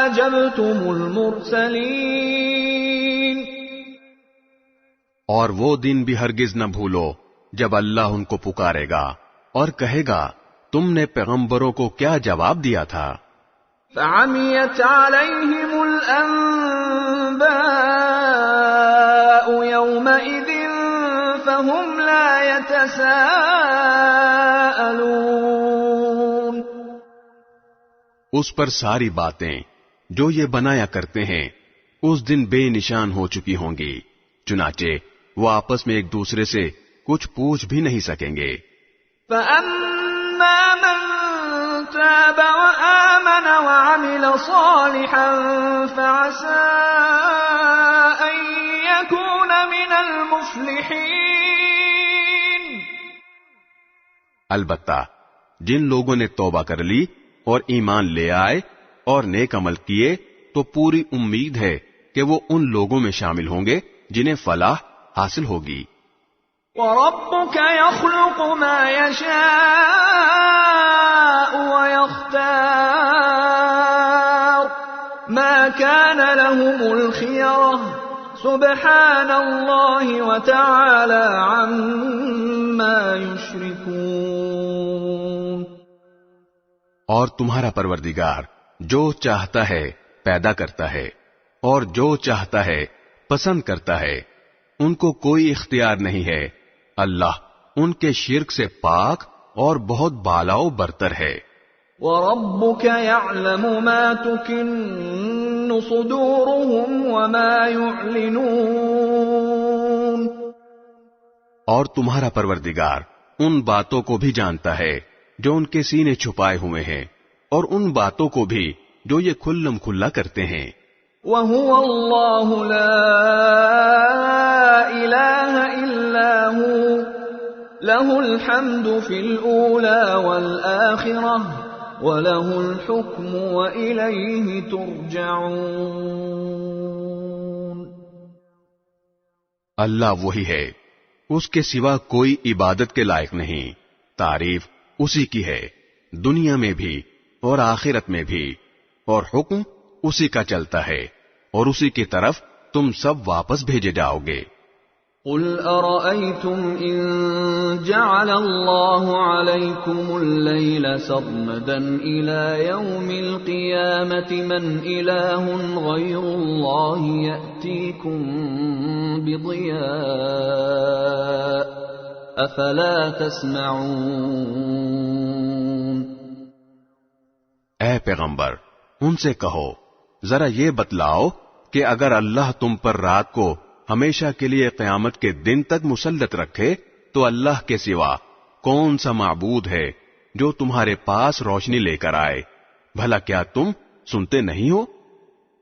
أَجَبْتُمُ الْمُرْسَلِينَ۔ اور وہ دن بھی ہرگز نہ بھولو جب اللہ ان کو پکارے گا اور کہے گا، تم نے پیغمبروں کو کیا جواب دیا تھا؟ فَعَمِيَتْ عَلَيْهِمُ الْأَنبَاءُ يَوْمَئِذٍ فَهُمْ لَا يَتَسَاءَلُونَ۔ اس پر ساری باتیں جو یہ بنایا کرتے ہیں اس دن بے نشان ہو چکی ہوں گی، چنانچہ وہ آپس میں ایک دوسرے سے کچھ پوچھ بھی نہیں سکیں گے۔ فَأَمَّا مَن تَابَ وَآمَنَ وَعَمِلَ صَالِحًا فَعَسَىٰ أَن يَكُونَ مِنَ الْمُفْلِحِينَ۔ البتہ جن لوگوں نے توبہ کر لی اور ایمان لے آئے اور نیک عمل کیے تو پوری امید ہے کہ وہ ان لوگوں میں شامل ہوں گے جنہیں فلاح حاصل ہوگی۔ وَرَبُّكَ يَخْلُقُ مَا يَشَاءُ وَيَخْتَارُ مَا كَانَ لَهُمُ الْخِيَرَةُ سُبْحَانَ اللَّهِ وَتَعَالَى عَمَّا يُشْرِكُونَ۔ اور تمہارا پروردگار جو چاہتا ہے پیدا کرتا ہے اور جو چاہتا ہے پسند کرتا ہے، ان کو کوئی اختیار نہیں ہے۔ اللہ ان کے شرک سے پاک اور بہت بالا و برتر ہے۔ وَرَبُّكَ يَعْلَمُ مَا تُكِنُّ صُدُورُهُمْ وَمَا يُعْلِنُونَ۔ اور تمہارا پروردگار ان باتوں کو بھی جانتا ہے جو ان کے سینے چھپائے ہوئے ہیں اور ان باتوں کو بھی جو یہ کھلم کھلا کرتے ہیں۔ وَهُوَ اللَّهُ لَا إِلَٰهَ إِلَّا هُوَ لَهُ الْحَمْدُ فِي الْأُولَى وَالْآخِرَةِ وَلَهُ الْحُكْمُ وَإِلَيْهِ تُرْجَعُونَ۔ اللہ وہی ہے، اس کے سوا کوئی عبادت کے لائق نہیں، تعریف اسی کی ہے، دنیا میں بھی اور آخرت میں بھی، اور حکم اسی کا چلتا ہے اور اسی کی طرف تم سب واپس بھیجے جاؤ گے۔ قل أرأيتم إن جعل الله عليكم الليل سرمدا إلى يوم القيامة من إله غير الله يأتيكم بضياء أفلا تسمعون۔ اے پیغمبر، ان سے کہو ذرا یہ بتلاؤ کہ اگر اللہ تم پر رات کو ہمیشہ کے لیے قیامت کے دن تک مسلط رکھے تو اللہ کے سوا کون سا معبود ہے جو تمہارے پاس روشنی لے کر آئے؟ بھلا کیا تم سنتے نہیں ہو؟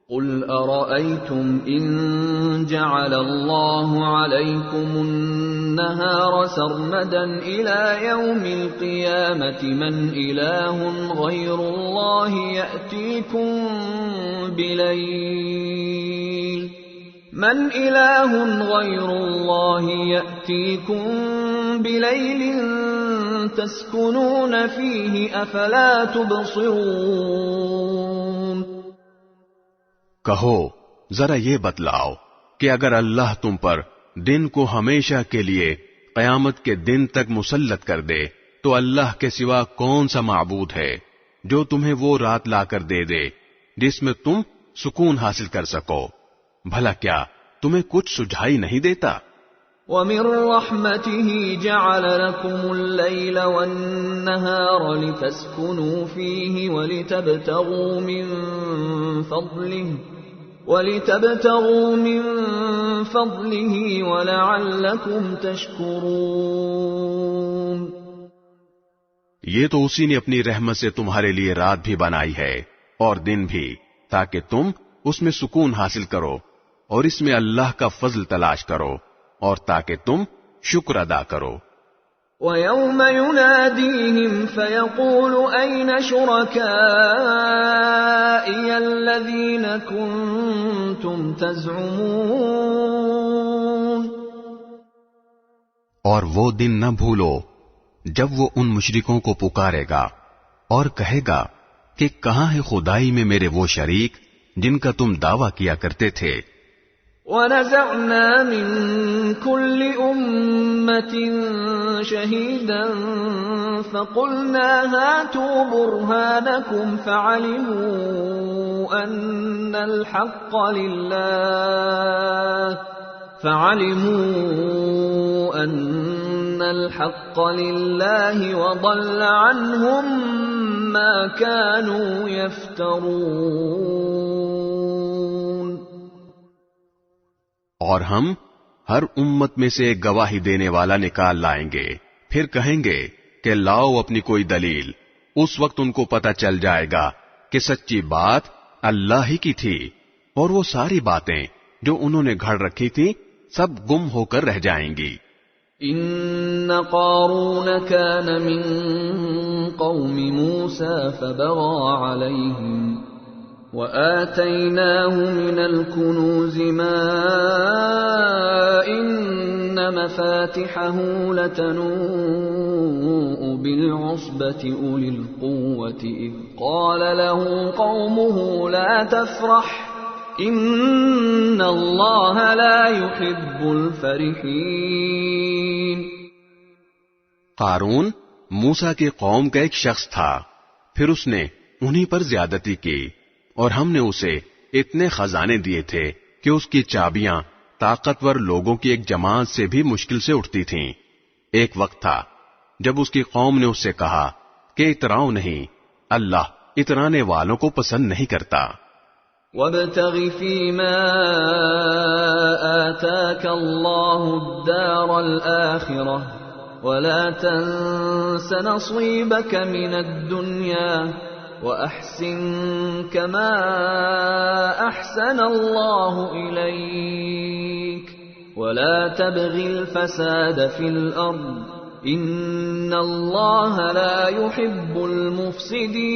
قل أرأيتم إن جعل الله عليكم النهار سرمدا إلى يوم القيامة من إله غير الله يأتيكم بليل تسكنون فيه أفلا تبصرون۔ کہو ذرا یہ بتلاؤ کہ اگر اللہ تم پر دن کو ہمیشہ کے لیے قیامت کے دن تک مسلط کر دے تو اللہ کے سوا کون سا معبود ہے جو تمہیں وہ رات لا کر دے دے جس میں تم سکون حاصل کر سکو؟ بھلا کیا تمہیں کچھ سجھائی نہیں دیتا؟ وَمِن رَحْمَتِهِ جَعَلَ لَكُمُ اللَّيْلَ وَالنَّهَارَ لِتَسْكُنُوا فِيهِ وَلِتَبْتَغُوا مِن فَضْلِهِ وَلَعَلَّكُمْ تَشْكُرُونَ۔ یہ تو اسی نے اپنی رحمت سے تمہارے لیے رات بھی بنائی ہے اور دن بھی، تاکہ تم اس میں سکون حاصل کرو اور اس میں اللہ کا فضل تلاش کرو اور تاکہ تم شکر ادا کرو۔ وَيَوْمَ يُنَادِيهِمْ فَيَقُولُ أَيْنَ شُرَكَائِيَ الَّذِينَ كُنتُمْ تَزْعُمُونَ۔ اور وہ دن نہ بھولو جب وہ ان مشرکوں کو پکارے گا اور کہے گا کہ کہاں ہے خدائی میں میرے وہ شریک جن کا تم دعویٰ کیا کرتے تھے۔ وَنَزَعْنَا مِن كُلِّ أُمَّةٍ شَهِيدًا فَقُلْنَا هَاتُوا بُرْهَانَكُمْ فَعَلِمُوا أَنَّ الْحَقَّ لِلَّهِ وَضَلَّ عَنْهُمْ مَا كَانُوا يَفْتَرُونَ۔ اور ہم ہر امت میں سے ایک گواہی دینے والا نکال لائیں گے، پھر کہیں گے کہ لاؤ اپنی کوئی دلیل۔ اس وقت ان کو پتہ چل جائے گا کہ سچی بات اللہ ہی کی تھی، اور وہ ساری باتیں جو انہوں نے گھڑ رکھی تھی سب گم ہو کر رہ جائیں گی۔ ان قارون كان من قوم موسى فبغى عليهم وآتيناه من الكنوز ما إن مفاتحه لتنوء بالعصبة أولي القوة إذ قال له قومه لا تفرح إن الله لا يحب الفرحين۔ قارون موسیٰ کی قوم کا ایک شخص تھا، پھر اس نے انہی پر زیادتی کی اور ہم نے اسے اتنے خزانے دیے تھے کہ اس کی چابیاں طاقتور لوگوں کی ایک جماعت سے بھی مشکل سے اٹھتی تھیں۔ ایک وقت تھا جب اس کی قوم نے اس سے کہا کہ اتراؤ نہیں، اللہ اترانے والوں کو پسند نہیں کرتا۔ وَابْتَغِ فِيمَا آتَاكَ اللَّهُ الدَّارَ الْآخِرَةَ وَلَا تَنْسَ نَصِيبَكَ مِنَ الدُّنْيَا وَأَحْسِنْ كَمَا أَحْسَنَ اللَّهُ إِلَيْكَ وَلَا تَبْغِ الْفَسَادَ فِي الْأَرْضِ إِنَّ اللَّهَ لَا يُحِبُّ الْمُفْسِدِينَ۔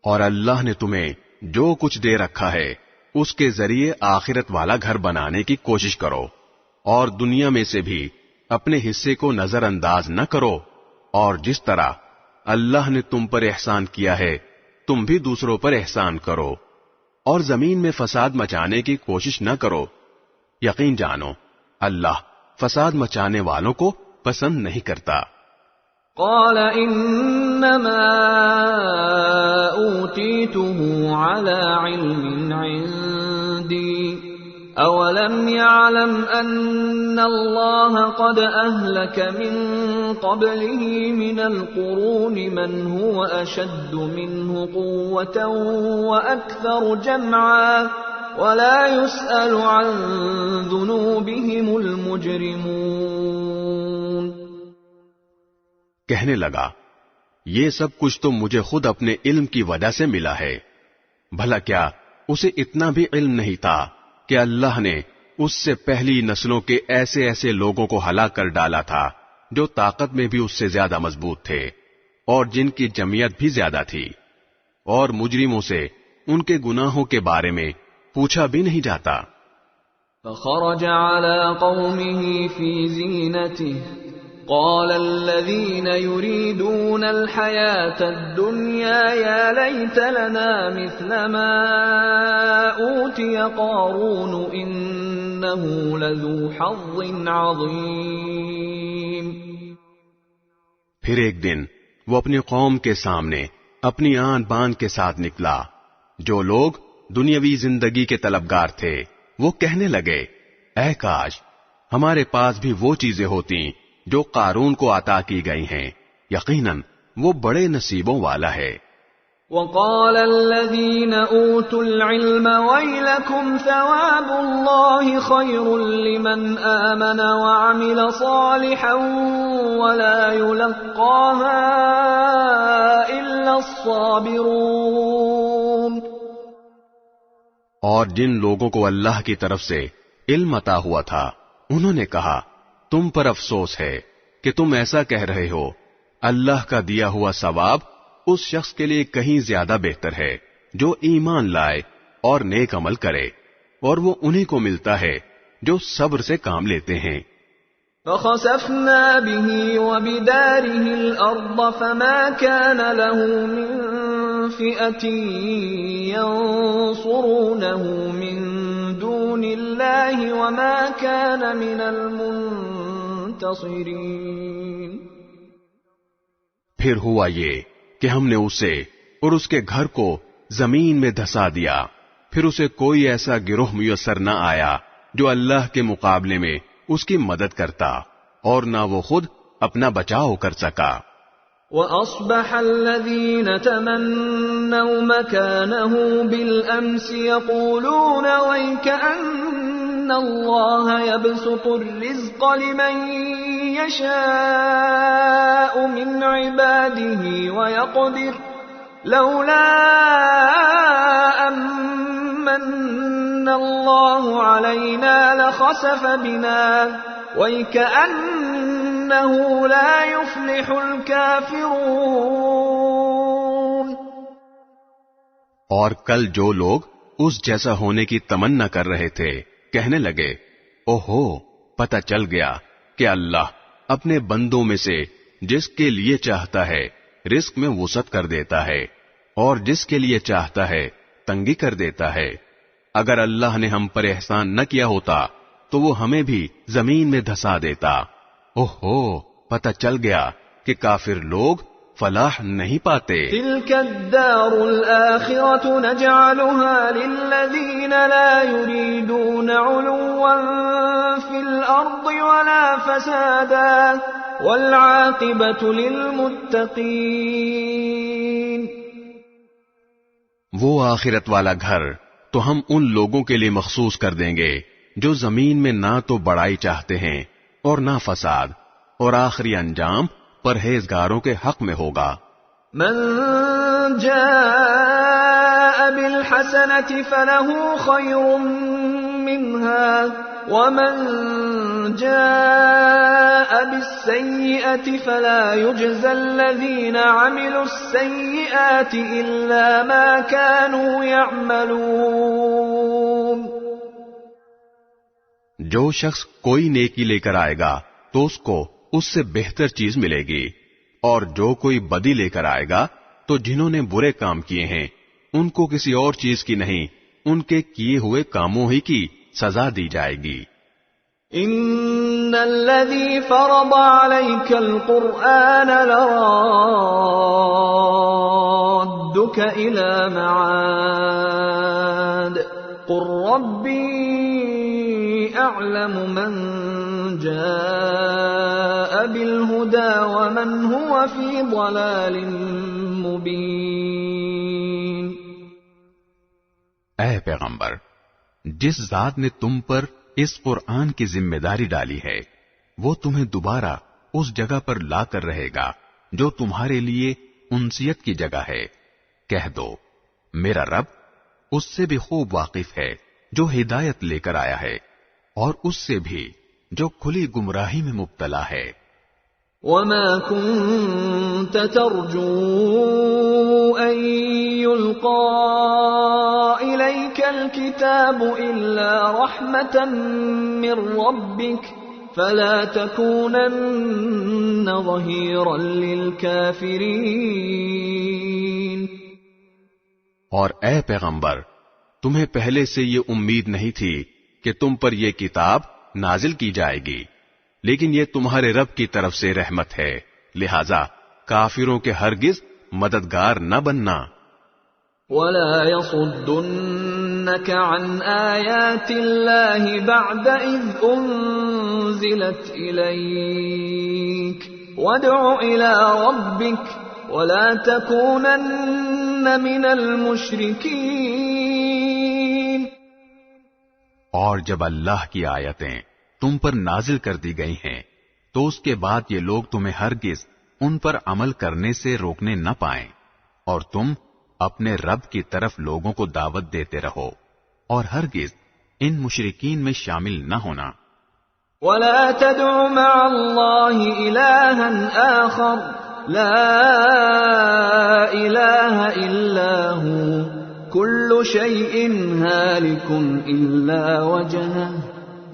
اور اللہ نے تمہیں جو کچھ دے رکھا ہے اس کے ذریعے آخرت والا گھر بنانے کی کوشش کرو، اور دنیا میں سے بھی اپنے حصے کو نظر انداز نہ کرو، اور جس طرح اللہ نے تم پر احسان کیا ہے، تم بھی دوسروں پر احسان کرو، اور زمین میں فساد مچانے کی کوشش نہ کرو۔ یقین جانو اللہ فساد مچانے والوں کو پسند نہیں کرتا۔ قال انما اوتیته على علم عندي اولم يعلم ان الله قد اهلك من قبله من القرون من هو اشد منه قوة واكثر جمعا ولا يسأل عن ذنوبهم المجرمون۔ کہنے لگا یہ سب کچھ تو مجھے خود اپنے علم کی وجہ سے ملا ہے، بھلا کیا اسے اتنا بھی علم نہیں تھا کہ اللہ نے اس سے پہلی نسلوں کے ایسے ایسے لوگوں کو ہلاک کر ڈالا تھا جو طاقت میں بھی اس سے زیادہ مضبوط تھے اور جن کی جمعیت بھی زیادہ تھی، اور مجرموں سے ان کے گناہوں کے بارے میں پوچھا بھی نہیں جاتا۔ فخرج على قومه في زينته قال الذين يريدون الحياة الدنيا يا ليت لنا مثل ما أوتي قارون إنه لذو حظ عظيم۔ پھر ایک دن وہ اپنی قوم کے سامنے اپنی آن بان کے ساتھ نکلا۔ جو لوگ دنیاوی زندگی کے طلبگار تھے وہ کہنے لگے اے کاش ہمارے پاس بھی وہ چیزیں ہوتی جو قارون کو عطا کی گئی ہیں، یقیناً وہ بڑے نصیبوں والا ہے۔ وقال الذين اوتوا العلم ويلكم ثواب الله خير لمن آمن وعمل صالحا ولا يلقاها الا الصابرون۔ اور جن لوگوں کو اللہ کی طرف سے علم عطا ہوا تھا انہوں نے کہا تم پر افسوس ہے کہ تم ایسا کہہ رہے ہو، اللہ کا دیا ہوا ثواب اس شخص کے لیے کہیں زیادہ بہتر ہے جو ایمان لائے اور نیک عمل کرے، اور وہ انہی کو ملتا ہے جو صبر سے کام لیتے ہیں۔ فخسفنا به وبداره الأرض فما كان له من فئة ينصرونه من دون الله وما كان من المنتصرين۔ پھر ہوا یہ کہ ہم نے اسے اور اس کے گھر کو زمین میں دھسا دیا، پھر اسے کوئی ایسا گروہ میسر نہ آیا جو اللہ کے مقابلے میں اس کی مدد کرتا، اور نہ وہ خود اپنا بچاؤ کر سکا۔ وَأَصْبَحَ الَّذِينَ تَمَنَّوْا مَكَانَهُ بِالْأَمْسِ يَقُولُونَ وَيْكَأَنَّ اللَّهَ يَبْسُطُ الرِّزْقَ لِمَن يَشَاءُ مِنْ عِبَادِهِ وَيَقْدِرُ لَوْلَا أَمَّنَّ اللَّهُ عَلَيْنَا لَخَسَفَ بِنَا وَيْكَأَنَّهُ لَا يُفْلِحُ الْكَافِرُونَ۔ اور کل جو لوگ اس جیسا ہونے کی تمنا کر رہے تھے کہنے لگے اوہو پتہ چل گیا کہ اللہ اپنے بندوں میں سے جس کے لیے چاہتا ہے رزق میں وسعت کر دیتا ہے اور جس کے لیے چاہتا ہے تنگی کر دیتا ہے۔ اگر اللہ نے ہم پر احسان نہ کیا ہوتا تو وہ ہمیں بھی زمین میں دھسا دیتا۔ اوہو پتہ چل گیا کہ کافر لوگ فلاح نہیں پاتے۔ تلك الدار الآخرة نجعلها للذين لا يريدون علوا في الأرض ولا فسادا والعاقبة للمتقين۔ وہ آخرت والا گھر تو ہم ان لوگوں کے لیے مخصوص کر دیں گے جو زمین میں نہ تو بڑائی چاہتے ہیں اور نہ فساد، اور آخری انجام پرہیزگاروں کے حق میں ہوگا۔ من جاء بالحسنة فله خير منها ومن جاء بالسيئة فلا يجزى الذين عملوا السيئات إلا ما كانوا يعملون۔ جو شخص کوئی نیکی لے کر آئے گا تو اس کو اس سے بہتر چیز ملے گی، اور جو کوئی بدی لے کر آئے گا تو جنہوں نے برے کام کیے ہیں ان کو کسی اور چیز کی نہیں، ان کے کیے ہوئے کاموں ہی کی سزا دی جائے گی۔ ان الذي فرض عليك القرآن لرادك الى معاد قل ربي اعلم من جاء بالهدى ومن هو في ضلال مبين۔ اے پیغمبر، جس ذات نے تم پر اس قرآن کی ذمہ داری ڈالی ہے وہ تمہیں دوبارہ اس جگہ پر لا کر رہے گا جو تمہارے لیے انسیت کی جگہ ہے۔ کہہ دو میرا رب اس سے بھی خوب واقف ہے جو ہدایت لے کر آیا ہے اور اس سے بھی جو کھلی گمراہی میں مبتلا ہے۔ وما كنت ترجو أن يلقى إليك الكتاب إلا رحمة من ربك فلا تكونن ظهيرا للكافرين۔ اور اے پیغمبر، تمہیں پہلے سے یہ امید نہیں تھی کہ تم پر یہ کتاب نازل کی جائے گی، لیکن یہ تمہارے رب کی طرف سے رحمت ہے، لہذا کافروں کے ہرگز مددگار نہ بننا۔ وَلَا يَصُدُّنَّكَ عَنْ آيَاتِ اللَّهِ بَعْدَ إِذْ أُنزِلَتْ إِلَيْكَ وَادْعُ إِلَى رَبِّكَ وَلَا تَكُونَنَّ مِنَ الْمُشْرِكِينَ۔ اور جب اللہ کی آیتیں تم پر نازل کر دی گئی ہیں تو اس کے بعد یہ لوگ تمہیں ہرگز ان پر عمل کرنے سے روکنے نہ پائیں، اور تم اپنے رب کی طرف لوگوں کو دعوت دیتے رہو اور ہرگز ان مشرکین میں شامل نہ ہونا۔ وَلَا تَدْعُ مَعَ اللَّهِ إِلَٰهًا آخَرَ لَا إِلَٰهَ إِلَّا هُوَ كُلُّ شَيْءٍ هَالِكٌ إِلَّا وَجْهَهُ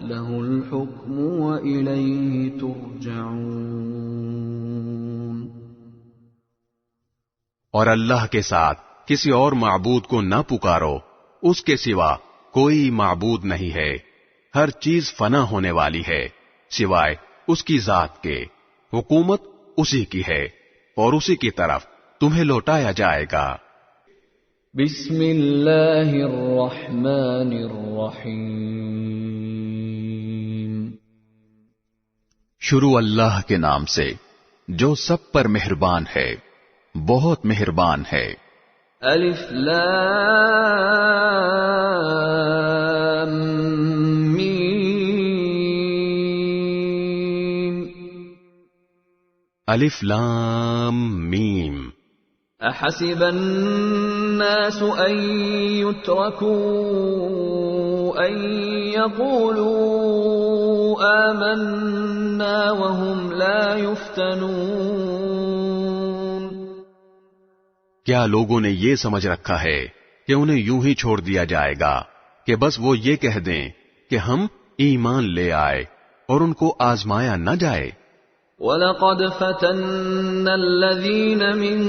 لَهُ الْحُكْمُ وَإِلَيْهِ تُرْجَعُونَ۔ اور اللہ کے ساتھ کسی اور معبود کو نہ پکارو، اس کے سوا کوئی معبود نہیں ہے، ہر چیز فنا ہونے والی ہے سوائے اس کی ذات کے، حکومت اسی کی ہے اور اسی کی طرف تمہیں لوٹایا جائے گا۔ بسم اللہ الرحمن الرحیم۔ شروع اللہ کے نام سے جو سب پر مہربان ہے، بہت مہربان ہے۔ الف لام میم۔ الف لام میم۔ احسب الناس ان يتركوا ان يقولوا آمنا وهم لا يفتنون۔ کیا لوگوں نے یہ سمجھ رکھا ہے کہ انہیں یوں ہی چھوڑ دیا جائے گا کہ بس وہ یہ کہہ دیں کہ ہم ایمان لے آئے اور ان کو آزمایا نہ جائے؟ وَلَقَدْ فَتَنَّا الَّذِينَ مِن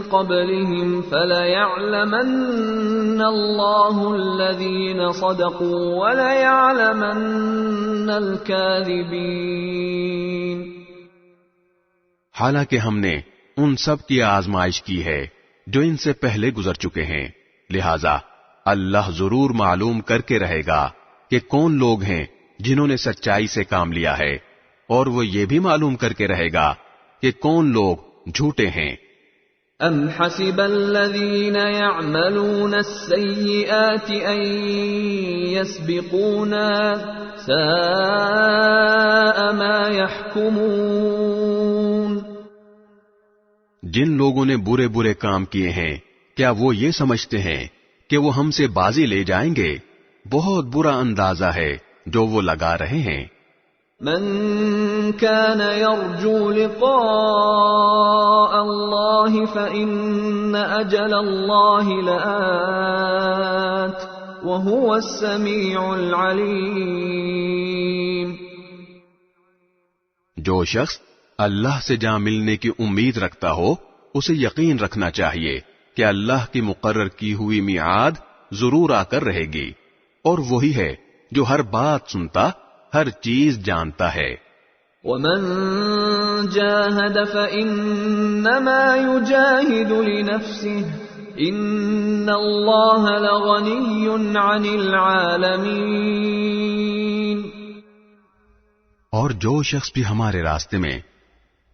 قَبْلِهِمْ فَلَيَعْلَمَنَّ اللَّهُ الَّذِينَ صَدَقُوا وَلَيَعْلَمَنَّ الْكَاذِبِينَ۔ حالانکہ ہم نے ان سب کی آزمائش کی ہے جو ان سے پہلے گزر چکے ہیں، لہذا اللہ ضرور معلوم کر کے رہے گا کہ کون لوگ ہیں جنہوں نے سچائی سے کام لیا ہے، اور وہ یہ بھی معلوم کر کے رہے گا کہ کون لوگ جھوٹے ہیں۔ ام حسب الذین یعملون السیئات ان یسبقونا ساء ما یحکمون۔ جن لوگوں نے برے برے کام کیے ہیں کیا وہ یہ سمجھتے ہیں کہ وہ ہم سے بازی لے جائیں گے؟ بہت برا اندازہ ہے جو وہ لگا رہے ہیں۔ من كان يرجو لقاء الله فإن أجل الله لآت وهو السميع العليم۔ جو شخص اللہ سے جہاں ملنے کی امید رکھتا ہو اسے یقین رکھنا چاہیے کہ اللہ کی مقرر کی ہوئی میعاد ضرور آ کر رہے گی، اور وہی ہے جو ہر بات سنتا، ہر چیز جانتا ہے۔ وَمَن جَاهَدَ فَإِنَّمَا يُجَاهِدُ لِنَفْسِهِ إِنَّ اللَّهَ لَغَنِيٌّ عَنِ الْعَالَمِينَ۔ اور جو شخص بھی ہمارے راستے میں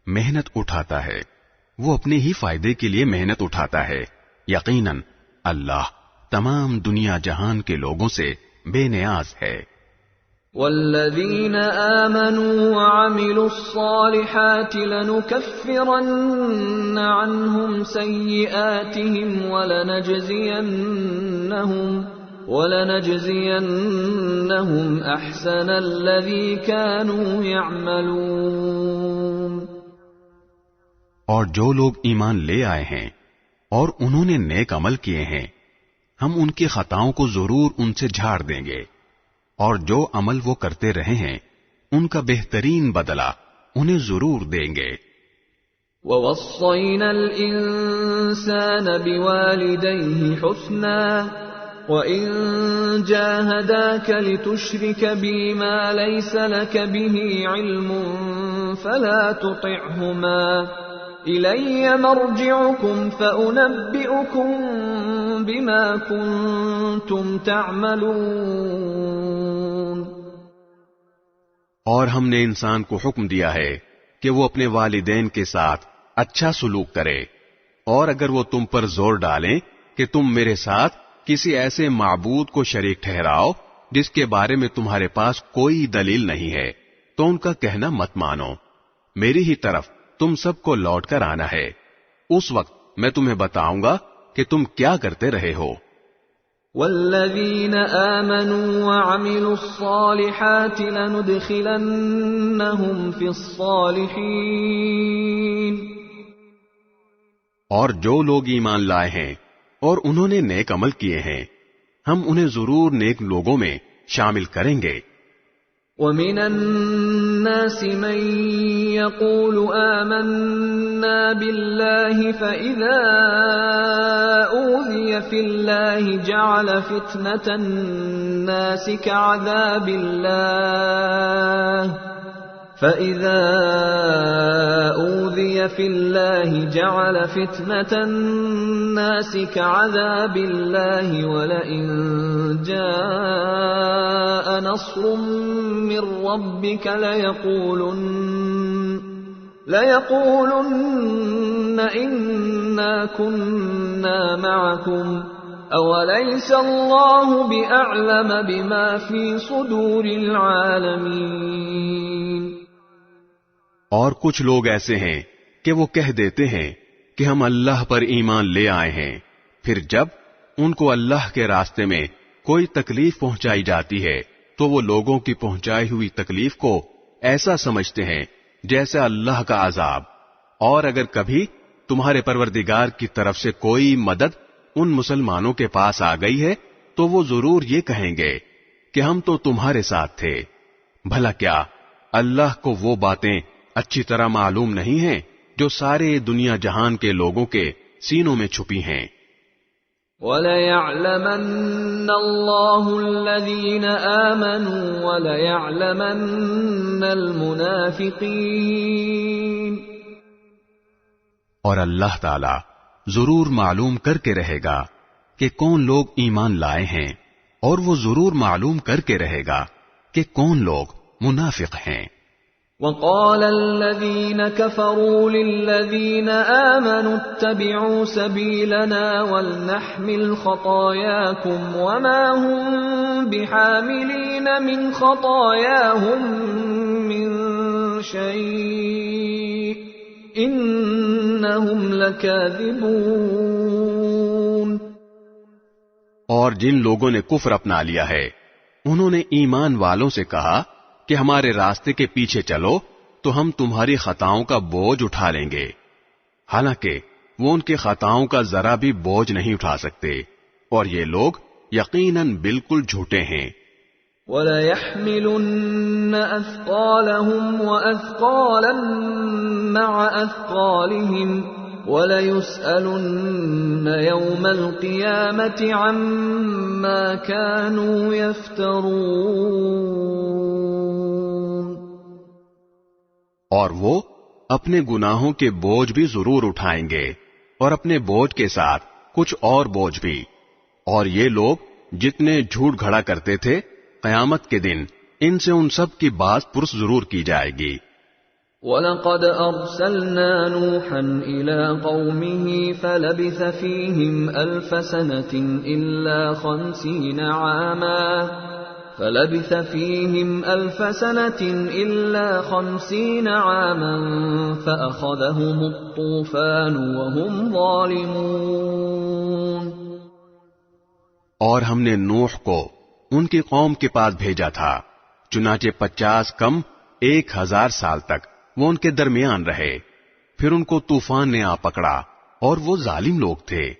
محنت اٹھاتا ہے وہ اپنے ہی فائدے کے لیے محنت اٹھاتا ہے، یقیناً اللہ تمام دنیا جہان کے لوگوں سے بے نیاز ہے۔ وَالَّذِينَ آمَنُوا وَعَمِلُوا الصَّالِحَاتِ لَنُكَفِّرَنَّ عَنْهُمْ سَيِّئَاتِهِمْ وَلَنَجْزِيَنَّهُمْ أَحْسَنَ الَّذِي كَانُوا يَعْمَلُونَ۔ اور جو لوگ ایمان لے آئے ہیں اور انہوں نے نیک عمل کیے ہیں، ہم ان کی خطاؤں کو ضرور ان سے جھاڑ دیں گے، اور جو عمل وہ کرتے رہے ہیں ان کا بہترین بدلہ انہیں ضرور دیں گے۔ وَوَصَّيْنَا الْإِنسَانَ بِوَالِدَيْهِ حُسْنًا وَإِن جَاهَدَاكَ لِتُشْرِكَ بِي مَا لَيْسَ لَكَ بِهِ عِلْمٌ فَلَا تُطِعْهُمَا إِلَيَّ مَرْجِعُكُمْ فَأُنَبِّئُكُم بِمَا كُنتُمْ تَعْمَلُونَ۔ اور ہم نے انسان کو حکم دیا ہے کہ وہ اپنے والدین کے ساتھ اچھا سلوک کرے، اور اگر وہ تم پر زور ڈالیں کہ تم میرے ساتھ کسی ایسے معبود کو شریک ٹھہراؤ جس کے بارے میں تمہارے پاس کوئی دلیل نہیں ہے، تو ان کا کہنا مت مانو، میری ہی طرف تم سب کو لوٹ کر آنا ہے، اس وقت میں تمہیں بتاؤں گا کہ تم کیا کرتے رہے ہو۔ وَالَّذِينَ آمَنُوا وَعَمِلُوا الصَّالِحَاتِ لَنُدْخِلَنَّهُمْ فِي الصَّالِحِينَ۔ اور جو لوگ ایمان لائے ہیں اور انہوں نے نیک عمل کیے ہیں، ہم انہیں ضرور نیک لوگوں میں شامل کریں گے۔ وَمِنَ النَّاسِ مَن يَقُولُ آمَنَّا بِاللَّهِ فَإِذَا أُوذِيَ فِي اللَّهِ جَعَلَ فِتْنَةَ النَّاسِ كَعَذَابِ اللَّهِ فَإِذَا أُوذِيَ فِي اللَّهِ جَعَلَ فِتْنَةَ النَّاسِ كَعَذَابِ اللَّهِ وَلَئِن جَاءَ نَصْرٌ مِّن رَّبِّكَ لَيَقُولُنَّ إِنَّا كُنَّا مَعَكُمْ أَوَلَيْسَ اللَّهُ بِأَعْلَمَ بِمَا فِي صُدُورِ الْعَالَمِينَ۔ اور کچھ لوگ ایسے ہیں کہ وہ کہہ دیتے ہیں کہ ہم اللہ پر ایمان لے آئے ہیں، پھر جب ان کو اللہ کے راستے میں کوئی تکلیف پہنچائی جاتی ہے تو وہ لوگوں کی پہنچائی ہوئی تکلیف کو ایسا سمجھتے ہیں جیسا اللہ کا عذاب، اور اگر کبھی تمہارے پروردگار کی طرف سے کوئی مدد ان مسلمانوں کے پاس آ گئی ہے تو وہ ضرور یہ کہیں گے کہ ہم تو تمہارے ساتھ تھے۔ بھلا کیا اللہ کو وہ باتیں اچھی طرح معلوم نہیں ہیں جو سارے دنیا جہان کے لوگوں کے سینوں میں چھپی ہیں؟ وَلَيَعْلَمَنَّ اللَّهُ الَّذِينَ آمَنُوا وَلَيَعْلَمَنَّ الْمُنَافِقِينَ۔ اور اللہ تعالی ضرور معلوم کر کے رہے گا کہ کون لوگ ایمان لائے ہیں، اور وہ ضرور معلوم کر کے رہے گا کہ کون لوگ منافق ہیں۔ وَقَالَ الَّذِينَ كَفَرُوا لِلَّذِينَ آمَنُوا اتَّبِعُوا سَبِيلَنَا وَلْنَحْمِلْ خَطَايَاكُمْ وَمَا هُمْ بِحَامِلِينَ مِنْ خَطَايَاهُمْ مِنْ شَيْءٍ إِنَّهُمْ لَكَاذِبُونَ۔ اور جن لوگوں نے کفر اپنا لیا ہے انہوں نے ایمان والوں سے کہا کہ ہمارے راستے کے پیچھے چلو تو ہم تمہاری خطاؤں کا بوجھ اٹھا لیں گے، حالانکہ وہ ان کی خطاؤں کا ذرا بھی بوجھ نہیں اٹھا سکتے، اور یہ لوگ یقیناً بالکل جھوٹے ہیں۔ وَلَيَحْمِلُنَّ أَثْقَالَهُمْ وَأَثْقَالًا مَعَ أَثْقَالِهِمْ وَلَيُسْأَلُنَّ يَوْمَ الْقِيَامَةِ عَمَّا كَانُوا يَفْتَرُونَ۔ اور وہ اپنے گناہوں کے بوجھ بھی ضرور اٹھائیں گے اور اپنے بوجھ کے ساتھ کچھ اور بوجھ بھی، اور یہ لوگ جتنے جھوٹ گھڑا کرتے تھے قیامت کے دن ان سے ان سب کی بات پرس ضرور کی جائے گی۔ وَلَقَدْ أَرْسَلْنَا نُوحًا إِلَىٰ قَوْمِهِ فَلَبِثَ فِيهِمْ أَلْفَ سَنَةٍ إِلَّا 50 عَامًا فَأَخَذَهُمُ الطُّوفَانُ وَهُمْ ظَالِمُونَ۔ اور ہم نے نوح کو ان کی قوم کے پاس بھیجا تھا، چنانچہ 50 کم 1000 سال تک وہ ان کے درمیان رہے، پھر ان کو طوفان نے آ پکڑا اور وہ ظالم لوگ تھے۔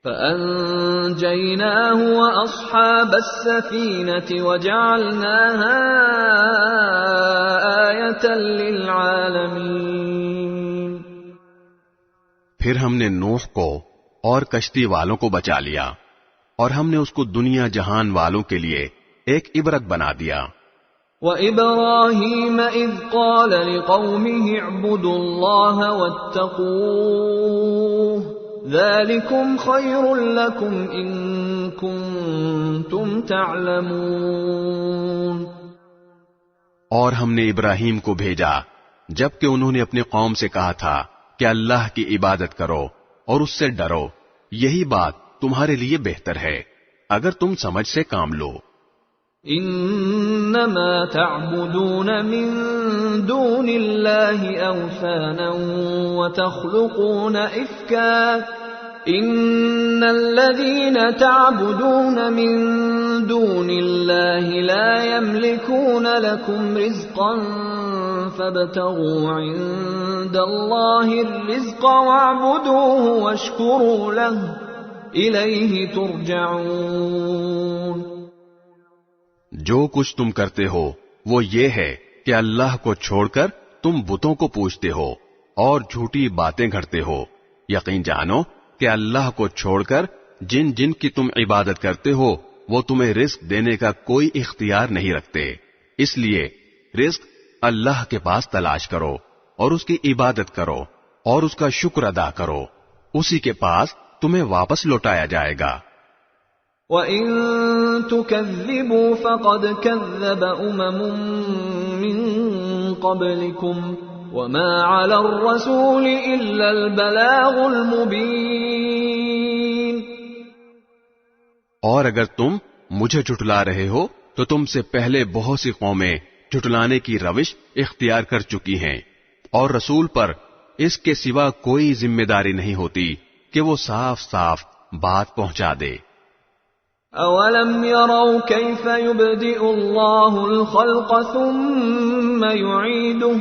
فَأَنجَيْنَاهُ وَأَصْحَابَ السَّفِينَةِ وَجَعَلْنَاهَا آيَةً لِّلْعَالَمِينَ۔ پھر ہم نے نوح کو اور کشتی والوں کو بچا لیا، اور ہم نے اس کو دنیا جہان والوں کے لیے ایک عبرت بنا دیا۔ وَإِبْرَاهِيمَ إِذْ قَالَ لِقَوْمِهِ اعْبُدُوا اللَّهَ وَاتَّقُوهُ ذَلِكُمْ خَيْرٌ لَكُمْ إِن كُنتُمْ تَعْلَمُونَ۔ اور ہم نے ابراہیم کو بھیجا جبکہ انہوں نے اپنی قوم سے کہا تھا کہ اللہ کی عبادت کرو اور اس سے ڈرو، یہی بات تمہارے لیے بہتر ہے اگر تم سمجھ سے کام لو۔ انما تعبدون من دون الله اوثانا وتخلقون افكا ان الذين تعبدون من دون الله لا يملكون لكم رزقا فابتغوا عند الله الرزق واعبدوه واشكروا له الیہ ترجعون۔ جو کچھ تم کرتے ہو وہ یہ ہے کہ اللہ کو چھوڑ کر تم بتوں کو پوجتے ہو اور جھوٹی باتیں گھڑتے ہو، یقین جانو کہ اللہ کو چھوڑ کر جن جن کی تم عبادت کرتے ہو وہ تمہیں رزق دینے کا کوئی اختیار نہیں رکھتے، اس لیے رزق اللہ کے پاس تلاش کرو اور اس کی عبادت کرو اور اس کا شکر ادا کرو، اسی کے پاس تمہیں واپس لوٹایا جائے گا۔ وَإِن تُكَذِّبُوا فَقَدْ كَذَّبَ أُمَمٌ مِّن قَبْلِكُمْ وَمَا عَلَى الرَّسُولِ إِلَّا الْبَلَاغُ الْمُبِينُ۔ اور اگر تم مجھے جھٹلا رہے ہو تو تم سے پہلے بہت سی قومیں جھٹلانے کی روش اختیار کر چکی ہیں، اور رسول پر اس کے سوا کوئی ذمہ داری نہیں ہوتی کہ وہ صاف صاف بات پہنچا دے۔ اولم يروا كيف يبدئ الله الخلق ثم يعيده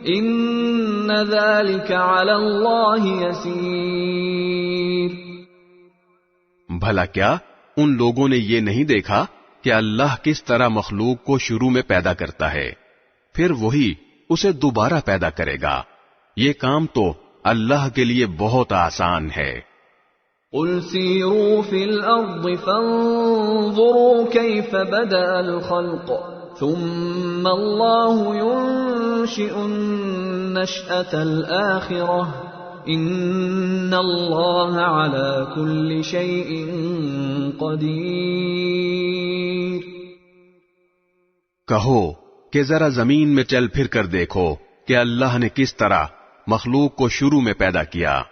ان ذلك على الله يسير۔ بھلا کیا ان لوگوں نے یہ نہیں دیکھا کہ اللہ کس طرح مخلوق کو شروع میں پیدا کرتا ہے، پھر وہی اسے دوبارہ پیدا کرے گا، یہ کام تو اللہ کے لیے بہت آسان ہے۔ قل سیروا فی الارض فانظروا کیف بدأ الخلق ثم اللہ ينشئ النشأة الآخرة ان اللہ علی کل شیء قدیر۔ کہو کہ ذرا زمین میں چل پھر کر دیکھو کہ اللہ نے کس طرح مخلوق کو شروع میں پیدا کیا،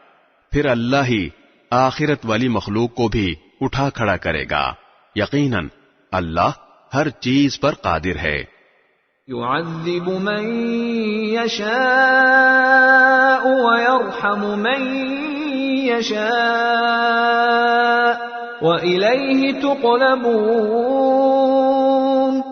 پھر اللہ ہی آخرت والی مخلوق کو بھی اٹھا کھڑا کرے گا، یقیناً اللہ ہر چیز پر قادر ہے۔ يعذب من يشاء ويرحم من يشاء وإليه تقلبون۔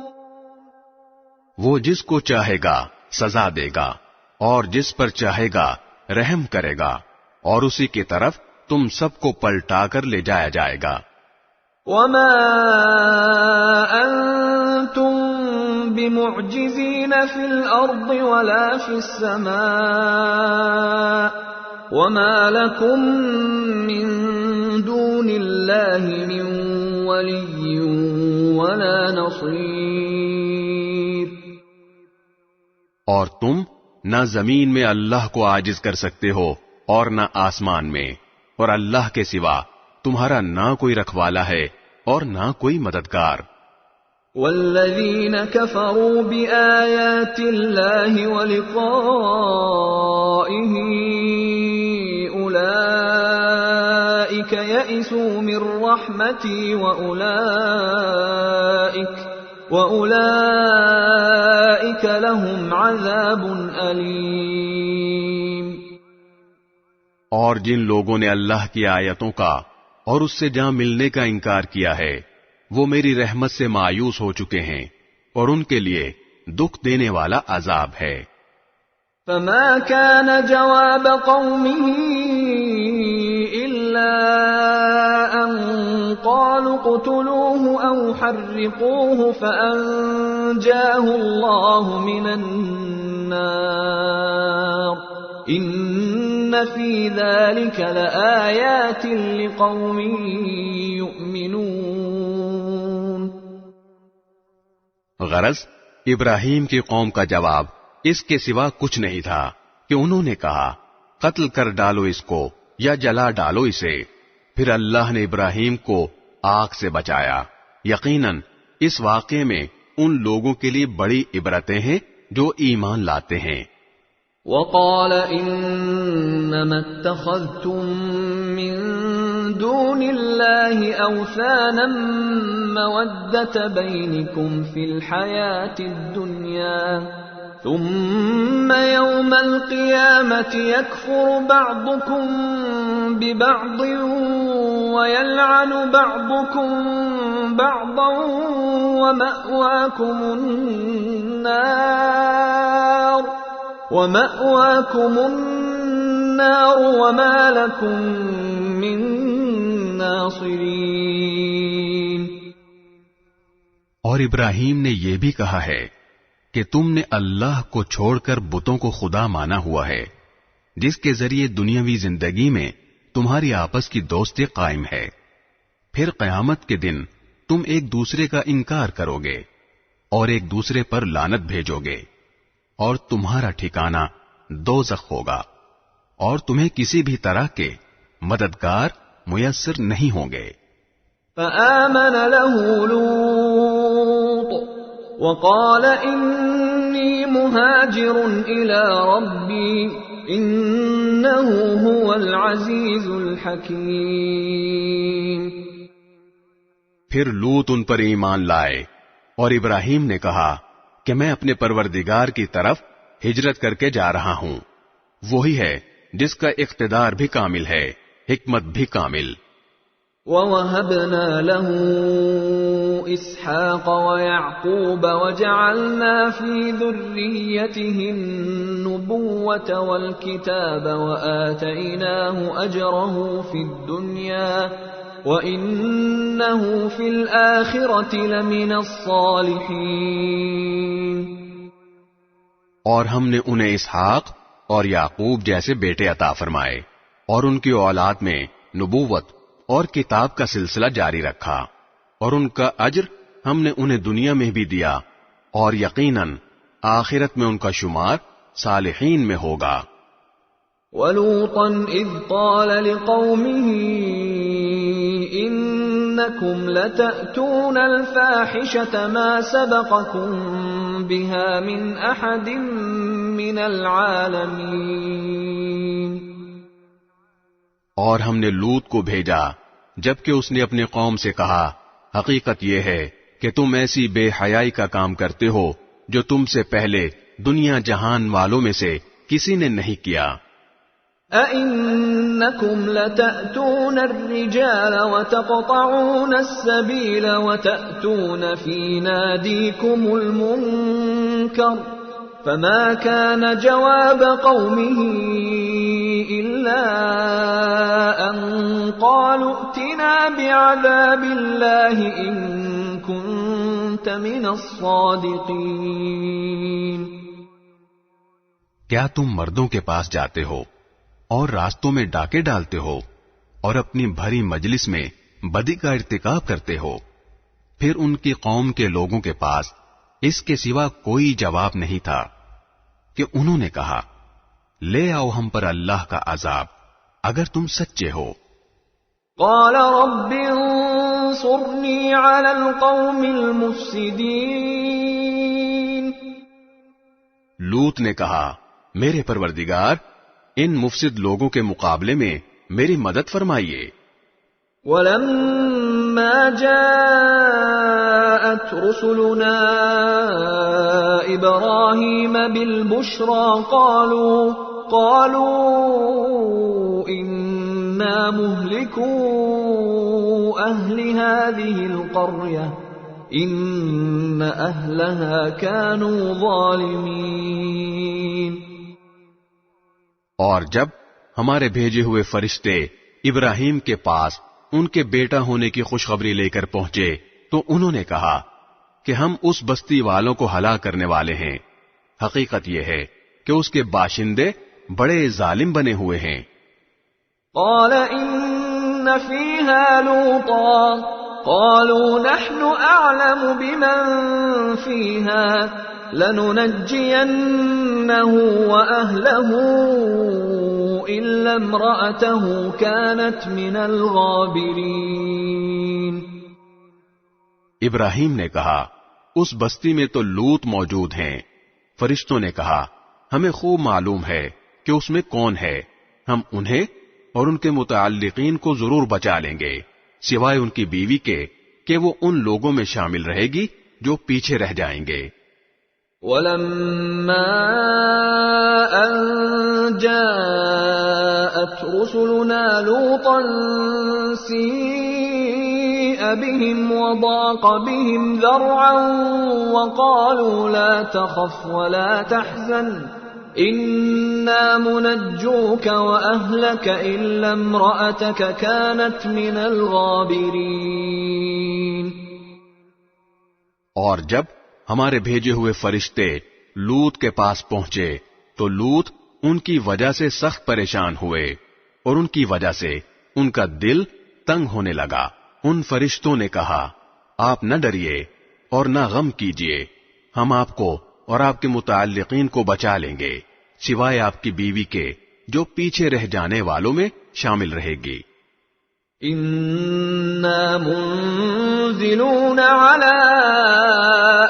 وہ جس کو چاہے گا سزا دے گا اور جس پر چاہے گا رحم کرے گا، اور اسی کی طرف تم سب کو پلٹا کر لے جایا جائے گا۔ وما انتم لستم بمعجزين في الأرض ولا في السماء وما لكم من دون الله من ولي ولا نصير. اور تم نہ زمین میں اللہ کو عاجز کر سکتے ہو اور نہ آسمان میں، اور اللہ کے سوا تمہارا نہ کوئی رکھوالا ہے اور نہ کوئی مددگار. والذین کفروا بآیات اللہ ولقائہ اولئک یئسوا من رحمتی وأولئك لهم عذاب علیم. اور جن لوگوں نے اللہ کی آیتوں کا اور اس سے جا ملنے کا انکار کیا ہے وہ میری رحمت سے مایوس ہو چکے ہیں اور ان کے لیے دکھ دینے والا عذاب ہے. فما كان جواب قومه إلا أن قالوا اقتلوه أو حرقوه فأنجاه الله من النار إن في ذلك لآيات لقوم يؤمنون. غرض ابراہیم کی قوم کا جواب اس کے سوا کچھ نہیں تھا کہ انہوں نے کہا قتل کر ڈالو اس کو یا جلا ڈالو اسے. پھر اللہ نے ابراہیم کو آگ سے بچایا. یقیناً اس واقعے میں ان لوگوں کے لیے بڑی عبرتیں ہیں جو ایمان لاتے ہیں. وقال انما اتخذتم من دون الله اوثانا مودة بينكم في الحياة الدنيا ثم يوم القيامة يكفر بعضكم ببعض ويلعن بعضكم بعضا ومأواكم النار وما لكم من ناصرين. اور ابراہیم نے یہ بھی کہا ہے کہ تم نے اللہ کو چھوڑ کر بتوں کو خدا مانا ہوا ہے جس کے ذریعے دنیاوی زندگی میں تمہاری آپس کی دوستی قائم ہے. پھر قیامت کے دن تم ایک دوسرے کا انکار کرو گے اور ایک دوسرے پر لعنت بھیجو گے اور تمہارا ٹھکانہ دوزخ ہوگا اور تمہیں کسی بھی طرح کے مددگار میسر نہیں ہوں گے. فآمن له لوط وقال انی مہاجر الی ربی انه هو العزیز الحکیم. پھر لوط ان پر ایمان لائے اور ابراہیم نے کہا کہ میں اپنے پروردگار کی طرف ہجرت کر کے جا رہا ہوں. وہی ہے جس کا اقتدار بھی کامل ہے، حکمت بھی کامل. وَوَهَبْنَا لَهُ إِسْحَاقَ وَيَعْقُوبَ وَجَعَلْنَا فِي ذُرِّيَّتِهِ النُّبُوَّةَ وَالْكِتَابَ وَآتَيْنَاهُ أَجْرَهُ فِي الدُّنْيَا وَإِنَّهُ فِي الْآخِرَةِ لَمِنَ الصَّالِحِينَ. اور ہم نے انہیں اسحاق اور یعقوب جیسے بیٹے عطا فرمائے اور ان کی اولاد میں نبوت اور کتاب کا سلسلہ جاری رکھا اور ان کا اجر ہم نے انہیں دنیا میں بھی دیا اور یقیناً آخرت میں ان کا شمار صالحین میں ہوگا. وَلُوطًا إِذْ قَالَ لِقَوْمِهِ إِنَّكُمْ لَتَأْتُونَ الْفَاحِشَةَ مَا سَبَقَكُمْ بِهَا مِنْ أَحَدٍ مِنَ الْعَالَمِينَ. اور ہم نے لوط کو بھیجا جبکہ اس نے اپنی قوم سے کہا حقیقت یہ ہے کہ تم ایسی بے حیائی کا کام کرتے ہو جو تم سے پہلے دنیا جہان والوں میں سے کسی نے نہیں کیا. أَإِنَّكُمْ لَتَأْتُونَ الرِّجَالَ وَتَقْطَعُونَ السَّبِيلَ وَتَأْتُونَ فِي نَادِيكُمُ الْمُنكَرَ فَمَا كَانَ جَوَابَ قَوْمِهِ إِلَّا أَن قَالُوا ائْتِنَا بِعَذَابِ اللَّهِ إِن كُنتَ كنت من الصادقين. کیا تم مردوں کے پاس جاتے ہو اور راستوں میں ڈاکے ڈالتے ہو اور اپنی بھری مجلس میں بدی کا ارتکاب کرتے ہو؟ پھر ان کی قوم کے لوگوں کے پاس اس کے سوا کوئی جواب نہیں تھا کہ انہوں نے کہا لے آؤ ہم پر اللہ کا عذاب اگر تم سچے ہو. قال رب انصرني على القوم المفسدين. لوط نے کہا میرے پروردگار ان مفسد لوگوں کے مقابلے میں میری مدد فرمائیے. ولما جاءت رسلنا إبراهيم بالبشرى قالوا إنا مهلكو أهل هذه القرية إن أهلها كانوا ظالمين. اور جب ہمارے بھیجے ہوئے فرشتے ابراہیم کے پاس ان کے بیٹا ہونے کی خوشخبری لے کر پہنچے تو انہوں نے کہا کہ ہم اس بستی والوں کو ہلاک کرنے والے ہیں. حقیقت یہ ہے کہ اس کے باشندے بڑے ظالم بنے ہوئے ہیں. قال إن فيها لوطا قالوا نحن أعلم بمن فيها لننجينه وأهله إلا امرأته كانت من الغابرين. ابراہیم نے کہا اس بستی میں تو لوط موجود ہیں. فرشتوں نے کہا ہمیں خوب معلوم ہے کہ اس میں کون ہے، ہم انہیں اور ان کے متعلقین کو ضرور بچا لیں گے سوائے ان کی بیوی کے کہ وہ ان لوگوں میں شامل رہے گی جو پیچھے رہ جائیں گے. وَلَمَّا أَن جَاءَتْ رُسُلُنَا لُوطًا سِيءَ بِهِمْ وَضَاقَ بِهِمْ ذَرْعًا وَقَالُوا لَا تَخَفْ وَلَا تَحْزَنْ إِنَّا مُنَجُّوكَ وَأَهْلَكَ إِلَّا امْرَأَتَكَ كَانَتْ مِنَ الْغَابِرِينَ. اور جب ہمارے بھیجے ہوئے فرشتے لوط کے پاس پہنچے تو لوط ان کی وجہ سے سخت پریشان ہوئے اور ان کی وجہ سے ان کا دل تنگ ہونے لگا. ان فرشتوں نے کہا آپ نہ ڈریے اور نہ غم کیجیے، ہم آپ کو اور آپ کے متعلقین کو بچا لیں گے سوائے آپ کی بیوی کے جو پیچھے رہ جانے والوں میں شامل رہے گی. إِنَّا مُنزِلُونَ عَلَىٰ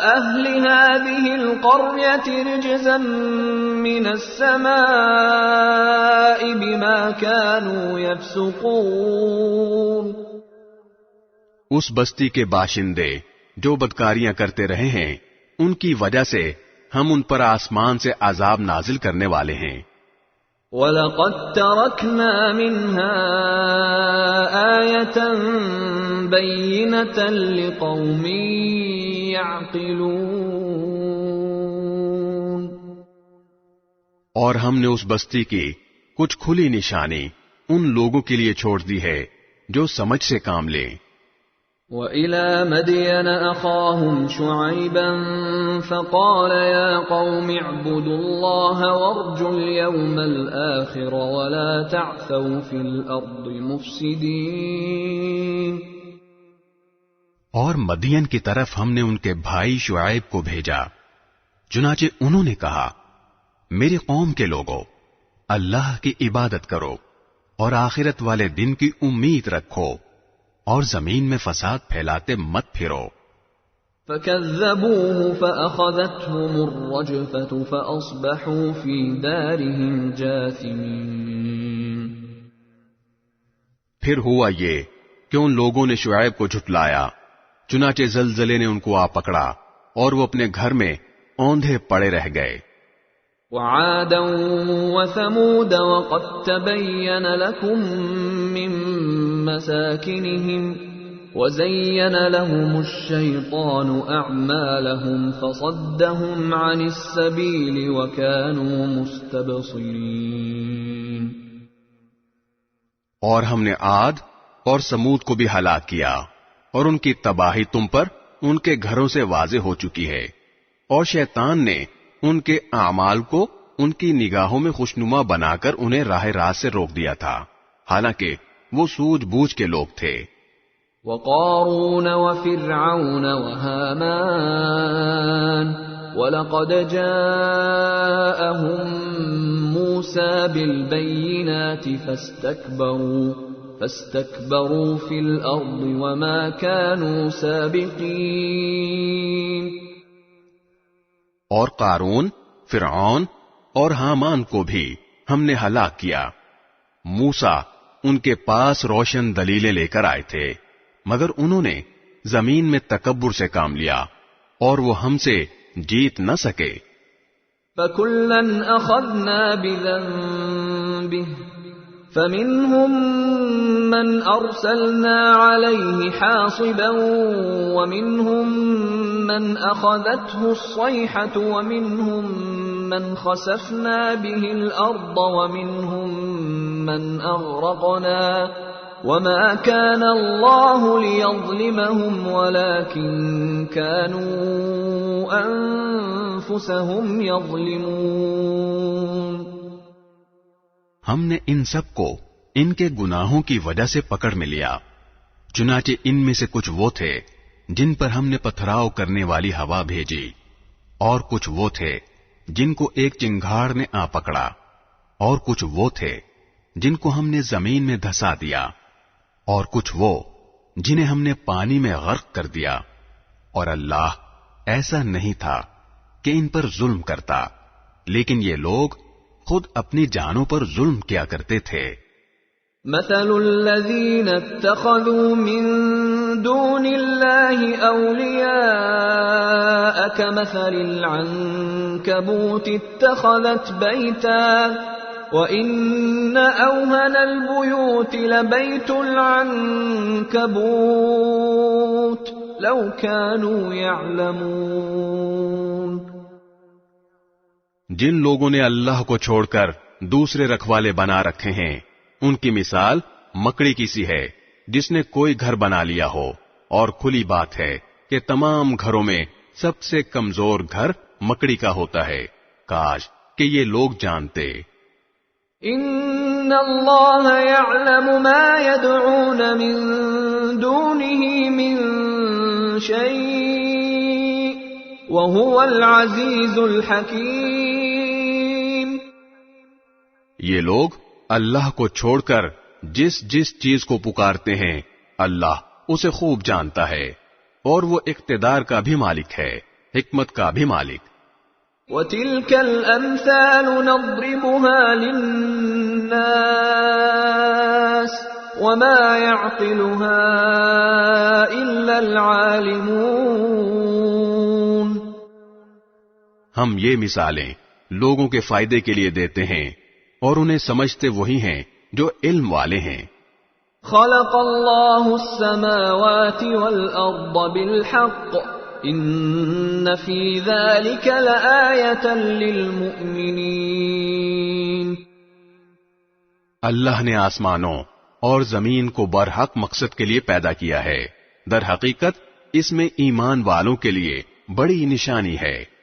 أَهْلِ هَٰذِهِ الْقَرْيَةِ رِجْزًا مِّنَ السَّمَاءِ بِمَا كَانُوا يَفْسُقُونَ. اس بستی کے باشندے جو بدکاریاں کرتے رہے ہیں ان کی وجہ سے ہم ان پر آسمان سے عذاب نازل کرنے والے ہیں. وَلَقَدْ تَرَكْنَا مِنْهَا آيَةً بَيِّنَةً لِقَوْمٍ يَعْقِلُونَ. اور ہم نے اس بستی کی کچھ کھلی نشانی ان لوگوں کے لیے چھوڑ دی ہے جو سمجھ سے کام لیں. وَإِلَى مَدْيَنَ أَخَاهُمْ شُعَيْبًا فَقَالَ يَا قَوْمِ اعْبُدُوا اللَّهَ وَارْجُوا الْيَوْمَ الْآخِرَ وَلَا تَعْثَوْا فِي الْأَرْضِ مُفْسِدِينَ. اور مدین کی طرف ہم نے ان کے بھائی شعیب کو بھیجا، چنانچہ انہوں نے کہا میری قوم کے لوگوں اللہ کی عبادت کرو اور آخرت والے دن کی امید رکھو اور زمین میں فساد پھیلاتے مت پھرو. فَكَذَّبُوهُ فَأَخَذَتْهُمُ الرَّجْفَةُ فَأَصْبَحُوا فِي دَارِهِمْ جَاثِمِينَ. پھر ہوا یہ کہ ان لوگوں نے شعیب کو جھٹلایا، چنانچہ زلزلے نے ان کو آ پکڑا اور وہ اپنے گھر میں اوندھے پڑے رہ گئے. وَعَادًا وَثَمُودَ وَقَدْ تَبَيَّنَ لَكُم مِّن مَّسَاكِنِهِمْ وَزَيَّنَ لَهُمُ الشَّيْطَانُ أَعْمَالَهُمْ فَصَدَّهُمْ عَنِ السَّبِيلِ وَكَانُوا مُسْتَبْصِرِينَ. اور ہم نے عاد اور سمود کو بھی ہلاک کیا اور ان کی تباہی تم پر ان کے گھروں سے واضح ہو چکی ہے، اور شیطان نے ان کے اعمال کو ان کی نگاہوں میں خوشنما بنا کر انہیں راہ راست سے روک دیا تھا، حالانکہ وہ سوجھ بوجھ کے لوگ تھے۔ وقارون وفرعون وهامان وَلَقَدْ جَاءَهُم مُوسَى بِالْبَيِّنَاتِ فَاسْتَكْبَرُوا فِي الْأَرْضِ وَمَا كَانُوا سَابِقِينَ۔ اور قارون، فرعون اور حامان کو بھی ہم نے ہلاک کیا۔ موسیٰ ان کے پاس روشن دلیلیں لے کر آئے تھے، مگر انہوں نے زمین میں تکبر سے کام لیا اور وہ ہم سے جیت نہ سکے۔ فَكُلًّا أَخَذْنَا بِذَنبِهِ فَمِنْهُمْ مَنْ أَرْسَلْنَا عَلَيْهِ حَاصِبًا وَمِنْهُمْ مَنْ أَخَذَتْهُ الصَّيْحَةُ وَمِنْهُمْ مَنْ خَسَفْنَا بِهِ الْأَرْضَ وَمِنْهُمْ مَنْ أَغْرَقْنَا وَمَا كَانَ اللَّهُ لِيَظْلِمَهُمْ وَلَكِنْ كَانُوا أَنفُسَهُمْ يَظْلِمُونَ۔ ہم نے ان سب کو ان کے گناہوں کی وجہ سے پکڑ میں لیا، چنانچہ ان میں سے کچھ وہ تھے جن پر ہم نے پتھراؤ کرنے والی ہوا بھیجی، اور کچھ وہ تھے جن کو ایک چنگھاڑ نے آ پکڑا، اور کچھ وہ تھے جن کو ہم نے زمین میں دھسا دیا، اور کچھ وہ جنہیں ہم نے پانی میں غرق کر دیا، اور اللہ ایسا نہیں تھا کہ ان پر ظلم کرتا، لیکن یہ لوگ خود اپنی جانوں پر ظلم کیا کرتے تھے۔ مثل الذين اتخذوا من دون الله أولياء كمثل العنكبوت اتخذت بيتا وَإِنَّ أَوْهَنَ الْبُيُوتِ لَبَيْتُ الْعَنكَبُوتِ لَوْ كَانُوا يَعْلَمُونَ۔ جن لوگوں نے اللہ کو چھوڑ کر دوسرے رکھوالے بنا رکھے ہیں، ان کی مثال مکڑی کی سی ہے جس نے کوئی گھر بنا لیا ہو، اور کھلی بات ہے کہ تمام گھروں میں سب سے کمزور گھر مکڑی کا ہوتا ہے، کاش کہ یہ لوگ جانتے۔ ان اللہ یعلم ما يدعون من دونه من شیء وهو العزیز الحکیم۔ یہ لوگ اللہ کو چھوڑ کر جس جس چیز کو پکارتے ہیں اللہ اسے خوب جانتا ہے، اور وہ اقتدار کا بھی مالک ہے، حکمت کا بھی مالک۔ وَتِلْكَ الْأَمْثَالُ نَضْرِبُهَا لِلنَّاسِ وَمَا يَعْقِلُهَا إِلَّا الْعَالِمُونَ۔ ہم یہ مثالیں لوگوں کے فائدے کے لیے دیتے ہیں، اور انہیں سمجھتے وہی ہیں جو علم والے ہیں۔ خلق اللہ السماوات والارض بالحق ان فی ذلک لآیۃ للمؤمنین۔ اللہ نے آسمانوں اور زمین کو برحق مقصد کے لیے پیدا کیا ہے، در حقیقت اس میں ایمان والوں کے لیے بڑی نشانی ہے۔